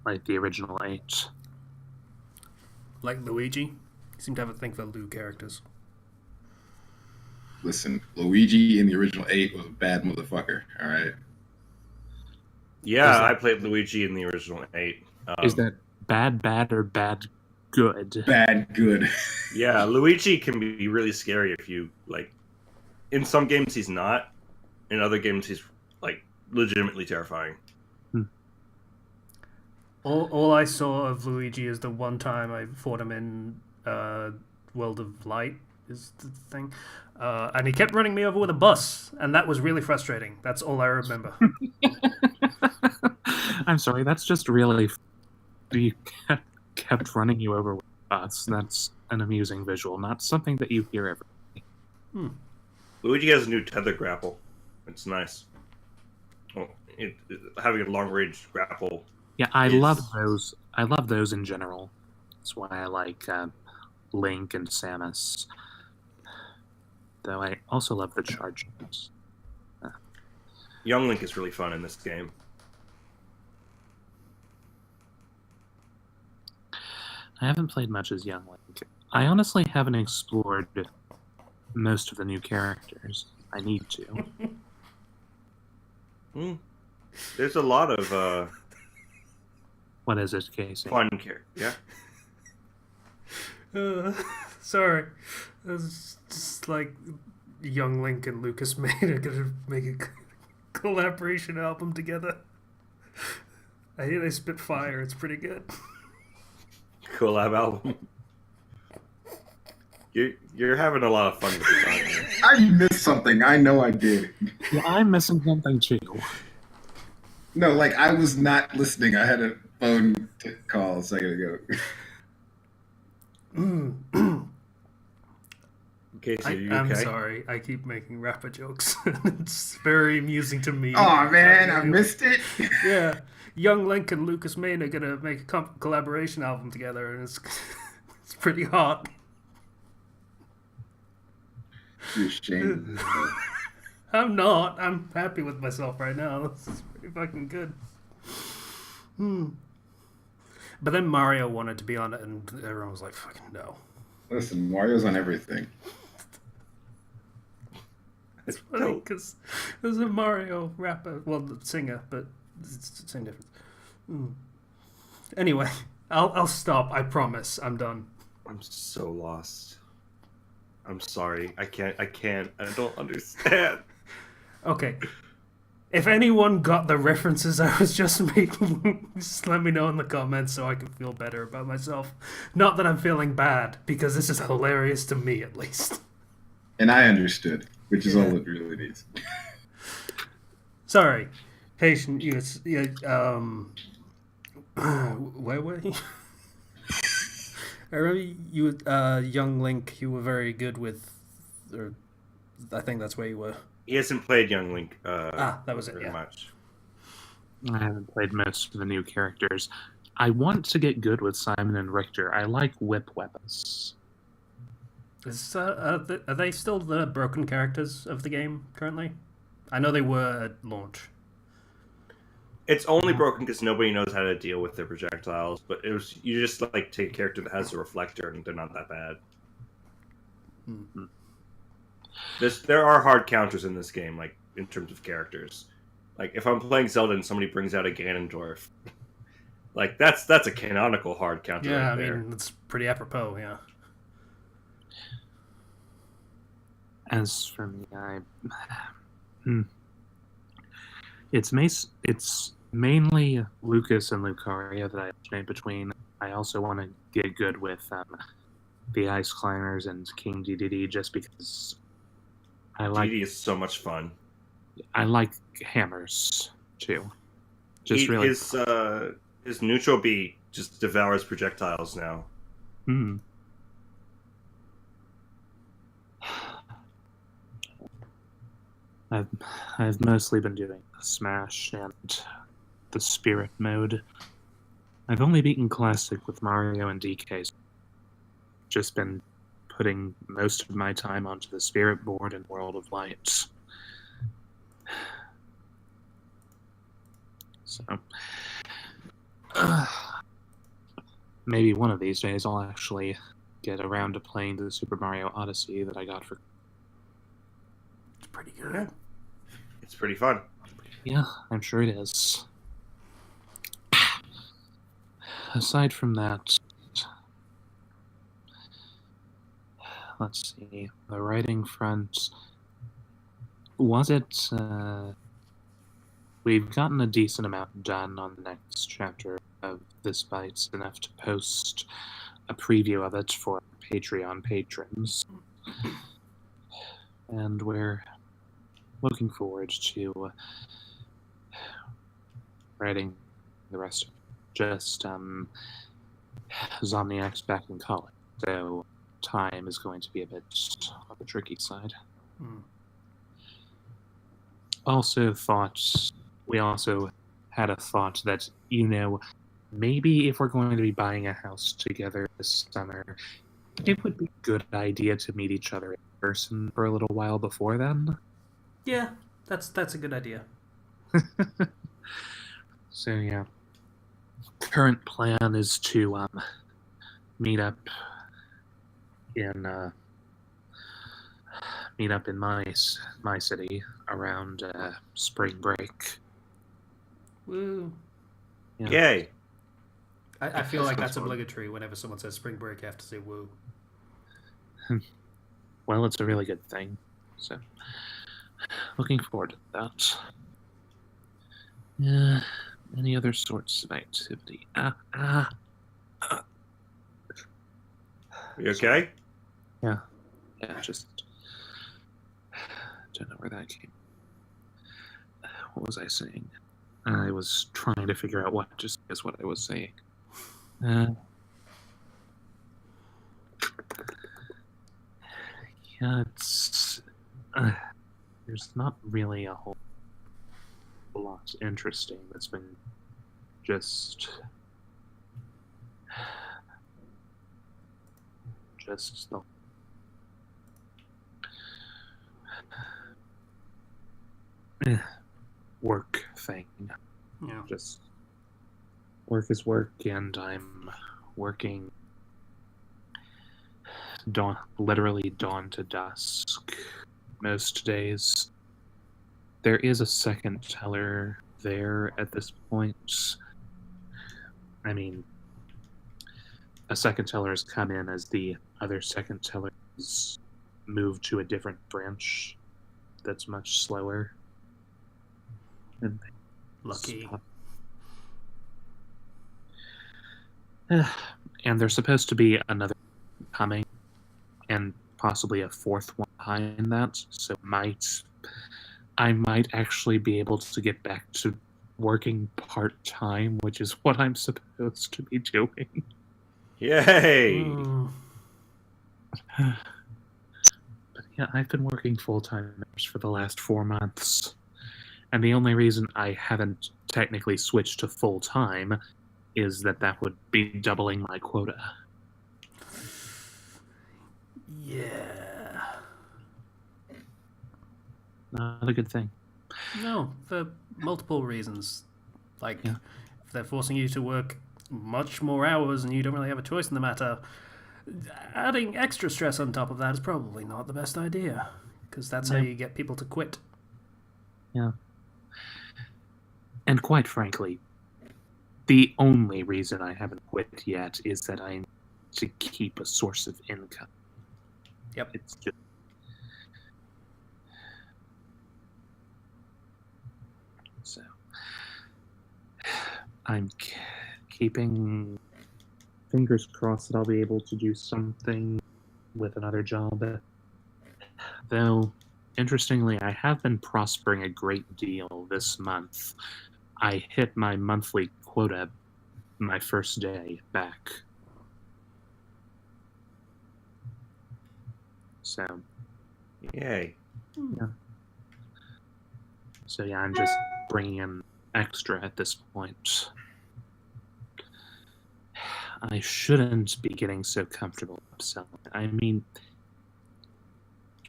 Like the original 8. Like Luigi, you seem to have a thing for Lu characters. Listen, Luigi in the original 8 was a bad motherfucker, alright? Yeah, I played Luigi in the original 8. Is that bad, or bad, good? Bad good. Yeah, Luigi can be really scary if you, like... In some games, he's not. In other games, he's, like, legitimately terrifying. All I saw of Luigi is the one time I fought him in World of Light, is the thing. And he kept running me over with a bus, and that was really frustrating. That's all I remember. I'm sorry, that's just really... He kept running you over with us. That's an amusing visual, not something that you hear every day. Luigi has a new tether grapple. It's nice. Well, having a long-range grapple... Yeah, I love those. I love those in general. That's why I like Link and Samus. Though I also love the charge. Young Link is really fun in this game. I haven't played much as Young Link. I honestly haven't explored most of the new characters. I need to. There's a lot of What is it, Casey? fun characters. Yeah. Sorry. It's just like Young Link and Lucas Mane are going to make a collaboration album together. I hear they spit fire. It's pretty good. Collab album. You're having a lot of fun with this on here. I missed something. I know I did. Yeah, I'm missing something too. No, like, I was not listening. I had a phone call a second ago. Casey, are you I'm okay? sorry. I keep making rapper jokes. It's very amusing to me. Oh man, I missed it. Yeah. Young Link and Lucas Mane are going to make a collaboration album together, and it's pretty hot. You're ashamed. I'm not. I'm happy with myself right now. This is pretty fucking good. But then Mario wanted to be on it, and everyone was like, fucking no. Listen, Mario's on everything. It's funny, because there's a Mario rapper, well, the singer, but it's the same difference. Anyway, I'll stop. I promise. I'm done. I'm so lost. I'm sorry. I can't. I don't understand. Okay. If anyone got the references I was just making, just let me know in the comments so I can feel better about myself. Not that I'm feeling bad, because this is hilarious to me, at least. And I understood, which is all it really needs. Sorry. Patient, where were you? I remember you, Young Link, you were very good with, or I think that's where you were. He hasn't played Young Link. That was it, very yeah. much. I haven't played most of the new characters. I want to get good with Simon and Richter. I like whip weapons. Are they still the broken characters of the game currently? I know they were at launch. It's only broken because nobody knows how to deal with their projectiles. But you just like take a character that has a reflector, and they're not that bad. Hmm. There are hard counters in this game, like in terms of characters. Like if I'm playing Zelda and somebody brings out a Ganondorf, like that's a canonical hard counter Yeah, right there. I mean, it's pretty apropos, yeah. As for me, it's mainly Lucas and Lucaria that I alternate between. I also want to get good with the Ice Climbers and King DDD just because DD is so much fun. I like hammers too. Just His neutral B just devours projectiles now. I've mostly been doing Smash and the Spirit mode. I've only beaten Classic with Mario and DK. Just been putting most of my time onto the Spirit board and World of Light. So, maybe one of these days I'll actually get around to playing the Super Mario Odyssey that I got for... It's pretty good. Yeah. It's pretty fun. Yeah, I'm sure it is. Aside from that, let's see, the writing front, was it, we've gotten a decent amount done on the next chapter of This Bites, enough to post a preview of it for Patreon patrons. And we're looking forward to writing the rest of it. Just Zomniac's back in college, so time is going to be a bit on the tricky side. We also had a thought that, maybe if we're going to be buying a house together this summer, it would be a good idea to meet each other in person for a little while before then. Yeah, that's a good idea. So yeah, current plan is to meet up in my city around spring break. Woo! Yeah. Yay! I feel like that's fun. obligatory. Whenever someone says spring break, you have to say woo. Well, it's a really good thing. So, looking forward to that. Yeah. Any other sorts of activity? You okay? Yeah, just don't know where that came. What was I saying? I was trying to figure out what I was saying. Yeah, it's there's not really a whole lot interesting that's been just the work thing. Yeah. Just work is work, and I'm working literally dawn to dusk most days. There is a second teller there at this point. I mean, a second teller has come in as the other second teller has moved to a different branch that's much slower. Lucky. And there's supposed to be another coming, and possibly a fourth one behind that. So I might actually be able to get back to working part-time, which is what I'm supposed to be doing. Yay! But yeah, I've been working full-time for the last 4 months. And the only reason I haven't technically switched to full-time is that would be doubling my quota. Yeah. Not a good thing. No, for multiple reasons. Like, Yeah. if they're forcing you to work much more hours and you don't really have a choice in the matter, adding extra stress on top of that is probably not the best idea, because that's how No. you get people to quit. Yeah. And quite frankly, the only reason I haven't quit yet is that I need to keep a source of income. Yep. It's just. So. I'm keeping fingers crossed that I'll be able to do something with another job. Though, interestingly, I have been prospering a great deal this month. I hit my monthly quota my first day back. So, Yay. yeah, I'm just bringing in extra at this point. I shouldn't be getting so comfortable upselling. I mean,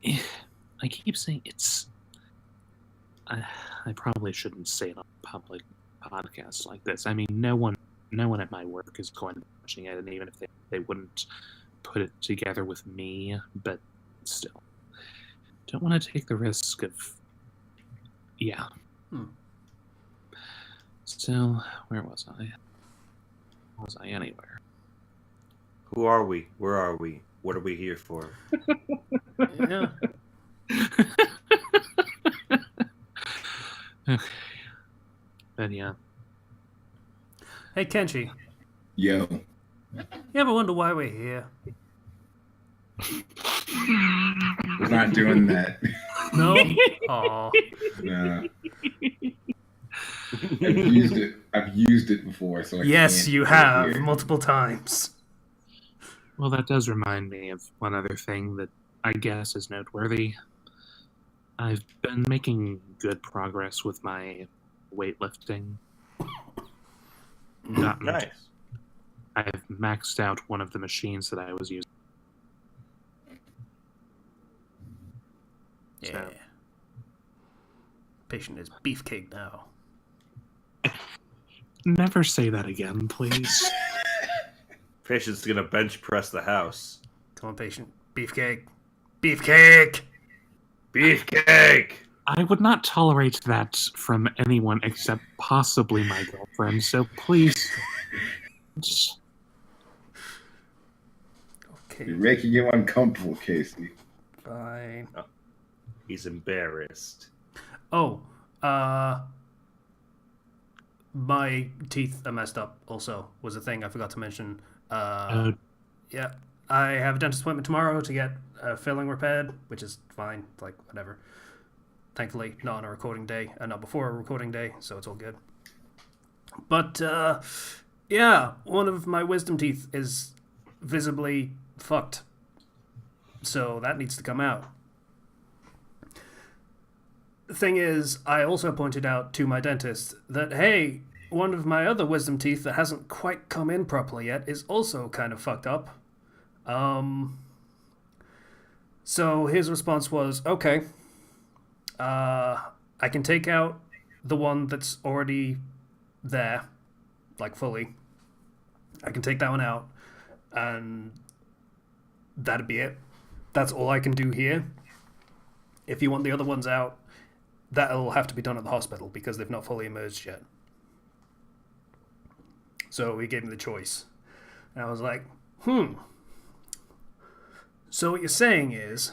I keep saying it's. I probably shouldn't say it on a public podcast like this. I mean, no one at my work is going to be watching it, and even if they wouldn't put it together with me, but still, don't want to take the risk of. Yeah. So, where was I? Was I anywhere? Who are we? Where are we? What are we here for? Yeah. Okay. But yeah. Hey, Kenshi, Yo. you ever wonder why we're here? We're not doing that. No? Aw. Nah. I've used it before, so I Yes, can't you do it have, here. multiple times. Well, that does remind me of one other thing that I guess is noteworthy. I've been making good progress with my weightlifting. Nice. I've maxed out one of the machines that I was using. Yeah. Patient is beefcake now. Never say that again, please. Patient's gonna bench press the house. Come on, patient. Beefcake. Beefcake! Beefcake! I would not tolerate that from anyone except possibly my girlfriend, so please. Okay, You're making you uncomfortable, Casey. fine. He's embarrassed. Oh, my teeth are messed up also, was a thing I forgot to mention. Yeah, I have a dentist appointment tomorrow to get a filling repaired, which is fine, like, whatever. Thankfully, not on a recording day, not before a recording day, so it's all good. But, yeah, one of my wisdom teeth is visibly fucked. So that needs to come out. The thing is, I also pointed out to my dentist that, hey, one of my other wisdom teeth that hasn't quite come in properly yet is also kind of fucked up. So his response was, okay, I can take out the one that's already there, like fully. I can take that one out, and that'd be it. That's all I can do here. If you want the other ones out, that'll have to be done at the hospital because they've not fully emerged yet. So he gave me the choice. And I was like, So what you're saying is,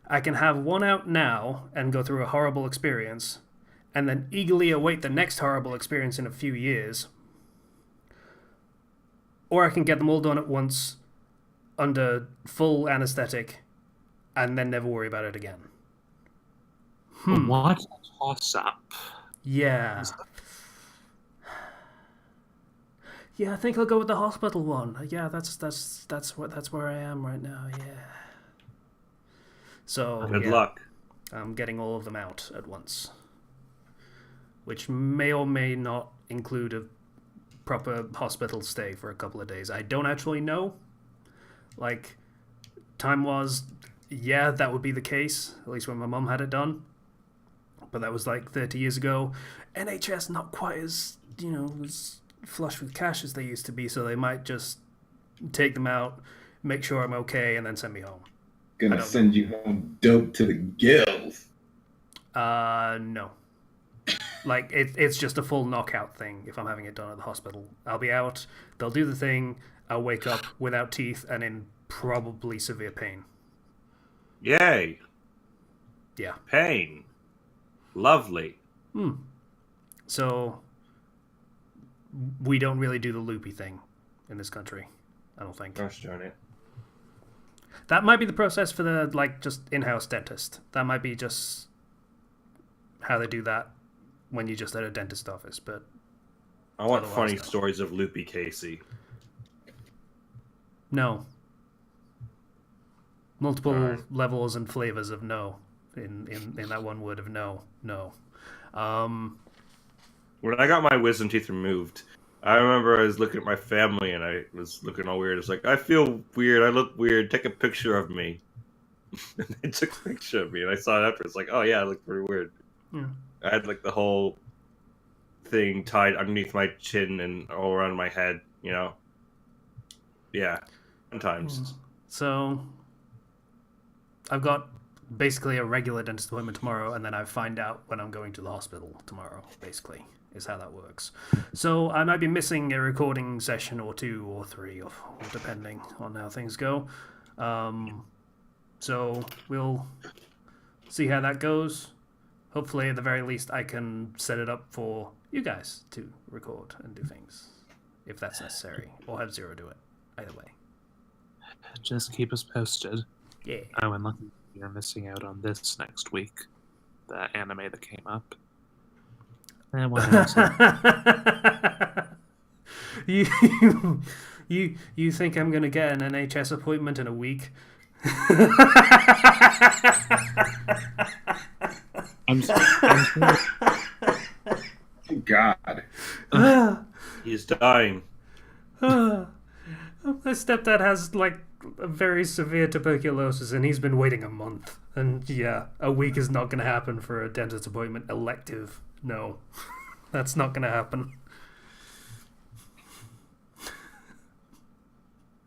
I can have one out now and go through a horrible experience, and then eagerly await the next horrible experience in a few years. Or I can get them all done at once, under full anesthetic, and then never worry about it again. What a toss-up. Yeah. Yeah, I think I'll go with the hospital one. Yeah, that's where I am right now. Yeah. So Good yeah, luck. I'm getting all of them out at once, which may or may not include a proper hospital stay for a couple of days. I don't actually know. Like, time was, yeah, that would be the case. At least when my mum had it done. But that was like 30 years ago. NHS not quite as as flush with cash as they used to be, so they might just take them out, make sure I'm okay, and then send me home. Gonna send you home dope to the gills. No. Like, it's just a full knockout thing if I'm having it done at the hospital. I'll be out, they'll do the thing, I'll wake up without teeth and in probably severe pain. Yay. Yeah. Pain. Lovely. So, we don't really do the loopy thing in this country, I don't think. Gosh darn it. That might be the process for the, just in-house dentist. That might be just how they do that when you're just at a dentist office, but... I want funny stories of Loopy Casey. No. Multiple levels and flavors of no in that one word of no. No. When I got my wisdom teeth removed, I remember I was looking at my family and I was looking all weird. It's like, I feel weird, I look weird, take a picture of me. And they took a picture of me and I saw it after. It's like, oh yeah, I look pretty weird. Yeah. I had the whole thing tied underneath my chin and all around my head, Yeah. Sometimes. So, I've got basically a regular dentist appointment tomorrow, and then I find out when I'm going to the hospital tomorrow, basically, is how that works. So, I might be missing a recording session or 2 or 3, or depending on how things go. So, we'll see how that goes. Hopefully, at the very least, I can set it up for you guys to record and do things, if that's necessary, or have Zero do it. Either way. Just keep us posted. Yeah. Oh, and lucky you're missing out on this next week. The anime that came up. You think I'm gonna get an NHS appointment in a week? I'm God. He's dying. My stepdad has a very severe tuberculosis, and he's been waiting a month. And yeah, a week is not going to happen for a dentist appointment. Elective, no, that's not going to happen.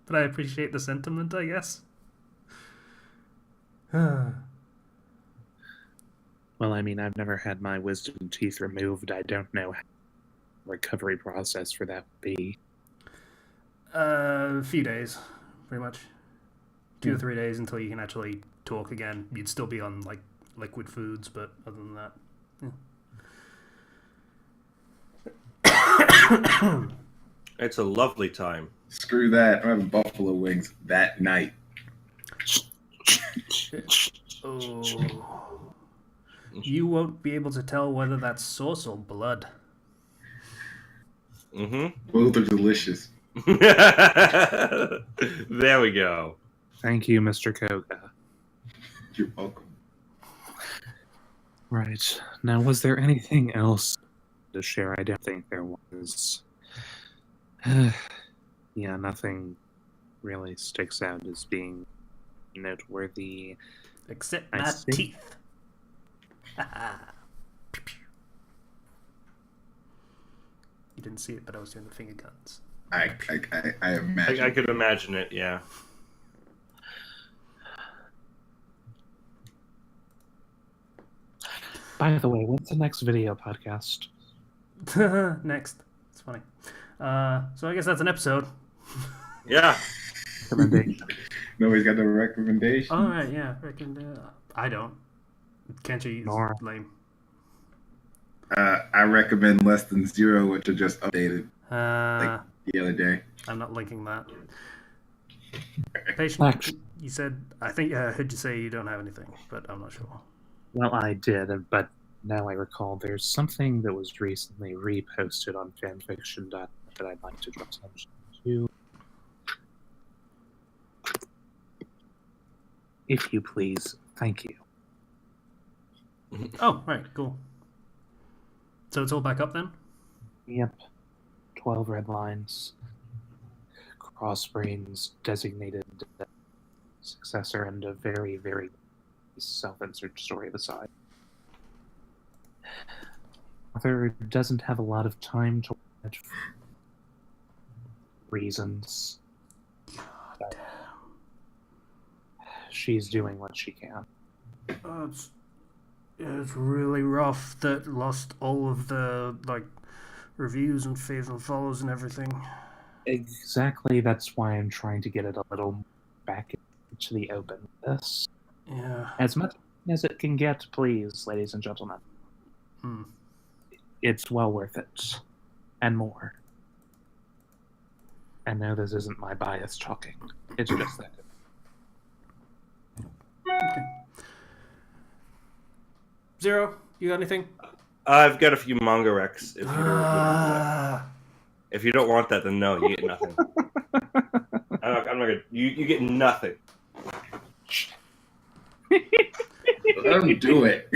But I appreciate the sentiment, I guess. Well, I mean, I've never had my wisdom teeth removed. I don't know how the recovery process for that would be. A few days, pretty much. 2 or 3 days until you can actually talk again. You'd still be on liquid foods, but other than that, yeah. It's a lovely time. Screw that. I'm having buffalo wings that night. Oh. You won't be able to tell whether that's sauce or blood. Both are delicious. There we go. Thank you, Mr. Koga. You're welcome. Right. Now, was there anything else to share? I don't think there was. Yeah, nothing really sticks out as being noteworthy. Except my teeth. You didn't see it, but I was doing the finger guns. I imagine. I could imagine it, yeah. By the way, what's the next video podcast? Next. It's funny. So I guess that's an episode. Yeah. Nobody's got no recommendation. All right, yeah. I don't. Can't you use lame? I recommend Less Than Zero, which I just updated the other day. I'm not linking that. Patient, you said, I think I heard you say you don't have anything, but I'm not sure. Well, I did, but now I recall there's something that was recently reposted on fanfiction that I'd like to draw attention to. If you please, thank you. Oh, right, cool. So it's all back up then? Yep. 12 red lines. Crossbrain's designated successor and a very, very self-insert story beside. mother doesn't have a lot of time to watch for reasons. God She's doing what she can. damn. It's really rough that lost all of the reviews and faves and follows and everything. Exactly, that's why I'm trying to get it a little back into the open with this. Yeah. As much as it can get, please, ladies and gentlemen. It's well worth it. And more. And no, this isn't my bias talking. It's just that. Okay. Zero, you got anything? I've got a few manga recs. If you don't want that, then no, you get nothing. I'm not gonna. You get nothing. Let him do it.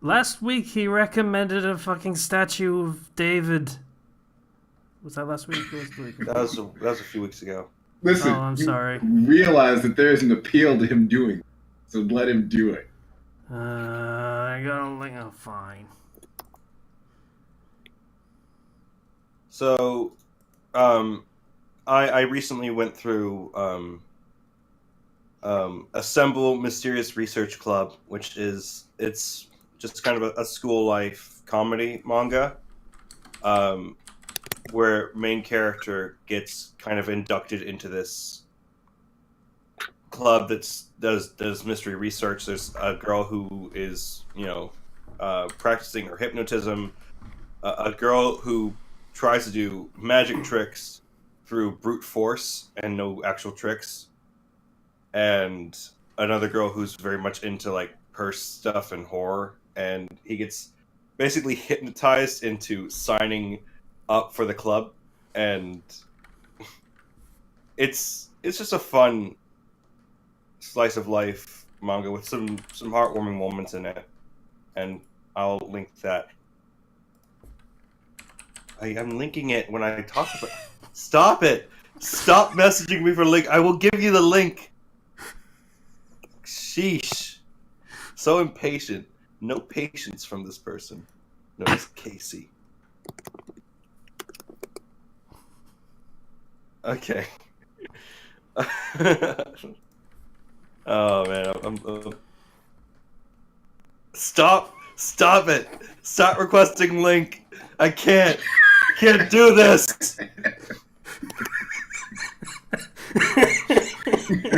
Last week he recommended a fucking statue of David. Was that last week? Or was it the week before? That was a few weeks ago. Listen, Oh, I'm you sorry. realize that there is an appeal to him doing it, so let him do it. I got a link. Oh, fine. So, I recently went through Assemble Mysterious Research Club, which it's just kind of a school life comedy manga, where main character gets kind of inducted into this club that does mystery research. There's a girl who is practicing her hypnotism, a girl who tries to do magic tricks through brute force and no actual tricks, and another girl who's very much into like purse stuff and horror, and he gets basically hypnotized into signing up for the club, and it's just a fun slice of life manga with some heartwarming moments in it, and I'll link that. I'm linking it when I talk about. Stop it! Stop messaging me for link. I will give you the link. Sheesh. So impatient. No patience from this person. No, it's Casey. Okay. Oh man, I'm Stop it! Stop requesting link. I can't do this.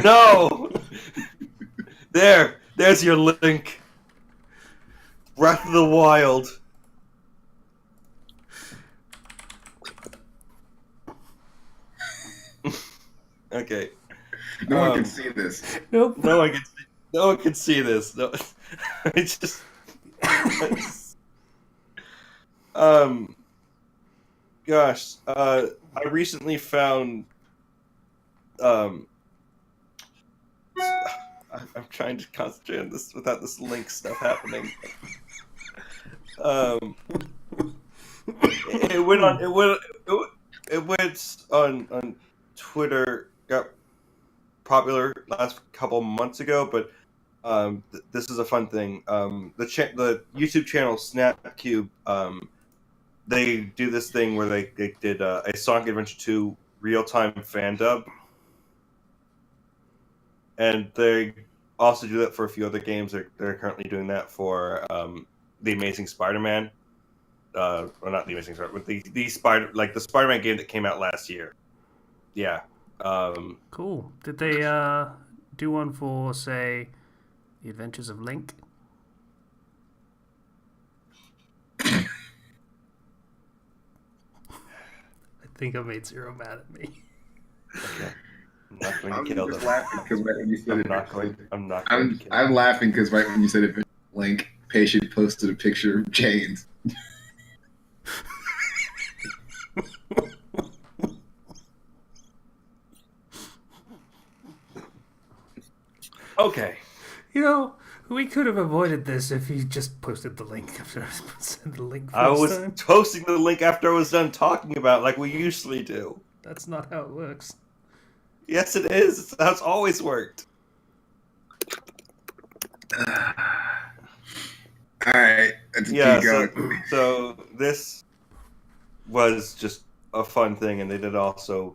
No. There's your link. Breath of the Wild. Okay. No one can see this. Nope. No one can see this. No, it's just. Gosh. I recently found. I'm trying to concentrate on this without this link stuff happening. It went on Twitter. Got popular last couple months ago, but this is a fun thing. The YouTube channel Snapcube, they do this thing where they did a Sonic Adventure 2 real-time fan dub, and they also do that for a few other games. They're currently doing that for the Amazing Spider-Man. Well, not the Amazing Spider-Man, but the Spider-Man game that came out last year. Yeah. Cool. Did they do one for, say, The Adventures of Link? I think I made Zero mad at me. Okay. I'm not going I'm to kill just them. laughing because right when you said it, I'm not going to kill them. I'm laughing because right when you said it, Link Patient posted a picture of James. Okay. You know, we could have avoided this if you just posted the link after I sent the link first I was time. posting the link after I was done talking about it, like we usually do. That's not how it works. Yes, it is. It's how it's always worked. All right, let's Yeah, keep going. so this was just a fun thing, and they did also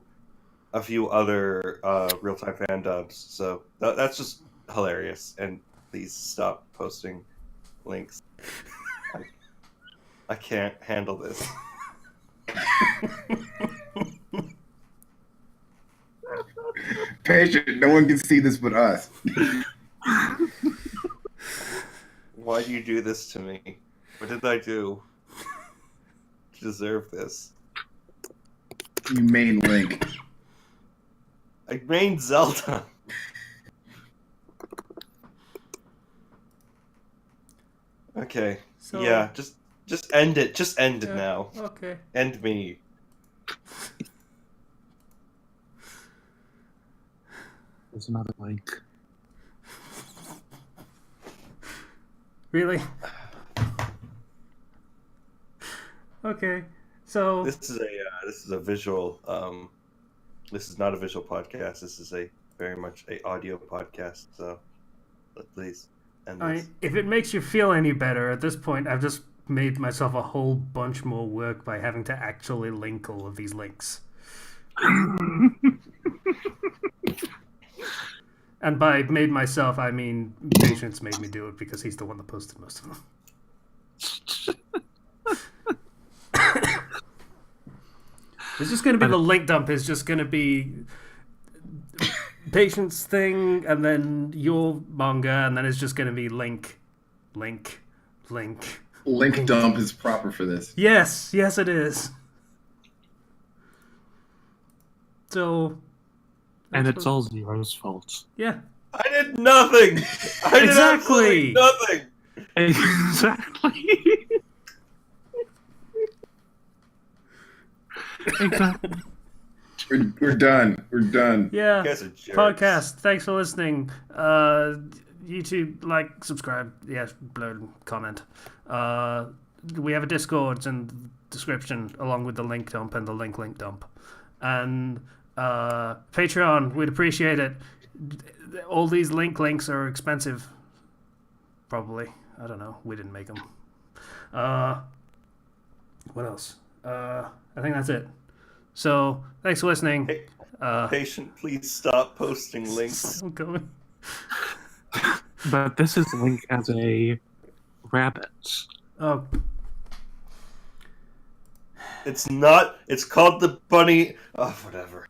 a few other real-time fan dubs. So that's just hilarious. And please stop posting links. I can't handle this. Patient, no one can see this but us. Why do you do this to me? What did I do to deserve this? You main Link. I main Zelda. Okay. So- Yeah, just end it. Just end it Yeah, now. Okay. End me. There's another link. Really? Okay. So This is a visual. This is not a visual podcast. This is a very much a audio podcast. So, please end I this. mean, if it makes you feel any better, at this point, I've just made myself a whole bunch more work by having to actually link all of these links. And by made myself, I mean Patience made me do it because he's the one that posted most of them. It's just going to be the link dump. Is just going to be Patience thing, and then your manga, and then it's just going to be link. Link dump is proper for this. Yes, it is. So, And it's all Zero's fault. yeah, I did nothing. I did Exactly. absolutely nothing. Exactly. Exactly. We're done. We're done. yeah. You guys are jerks. Podcast. Thanks for listening. YouTube, like, subscribe, blurred, comment. We have a Discord in the description, along with the link dump and the link dump, and Patreon. We'd appreciate it. All these links are expensive. Probably. I don't know. We didn't make them. What else? I think that's it. So, thanks for listening. Hey, Patient, please stop posting links. I'm going. But this is Link as a rabbit. Oh, It's not. It's called the bunny. Oh, whatever.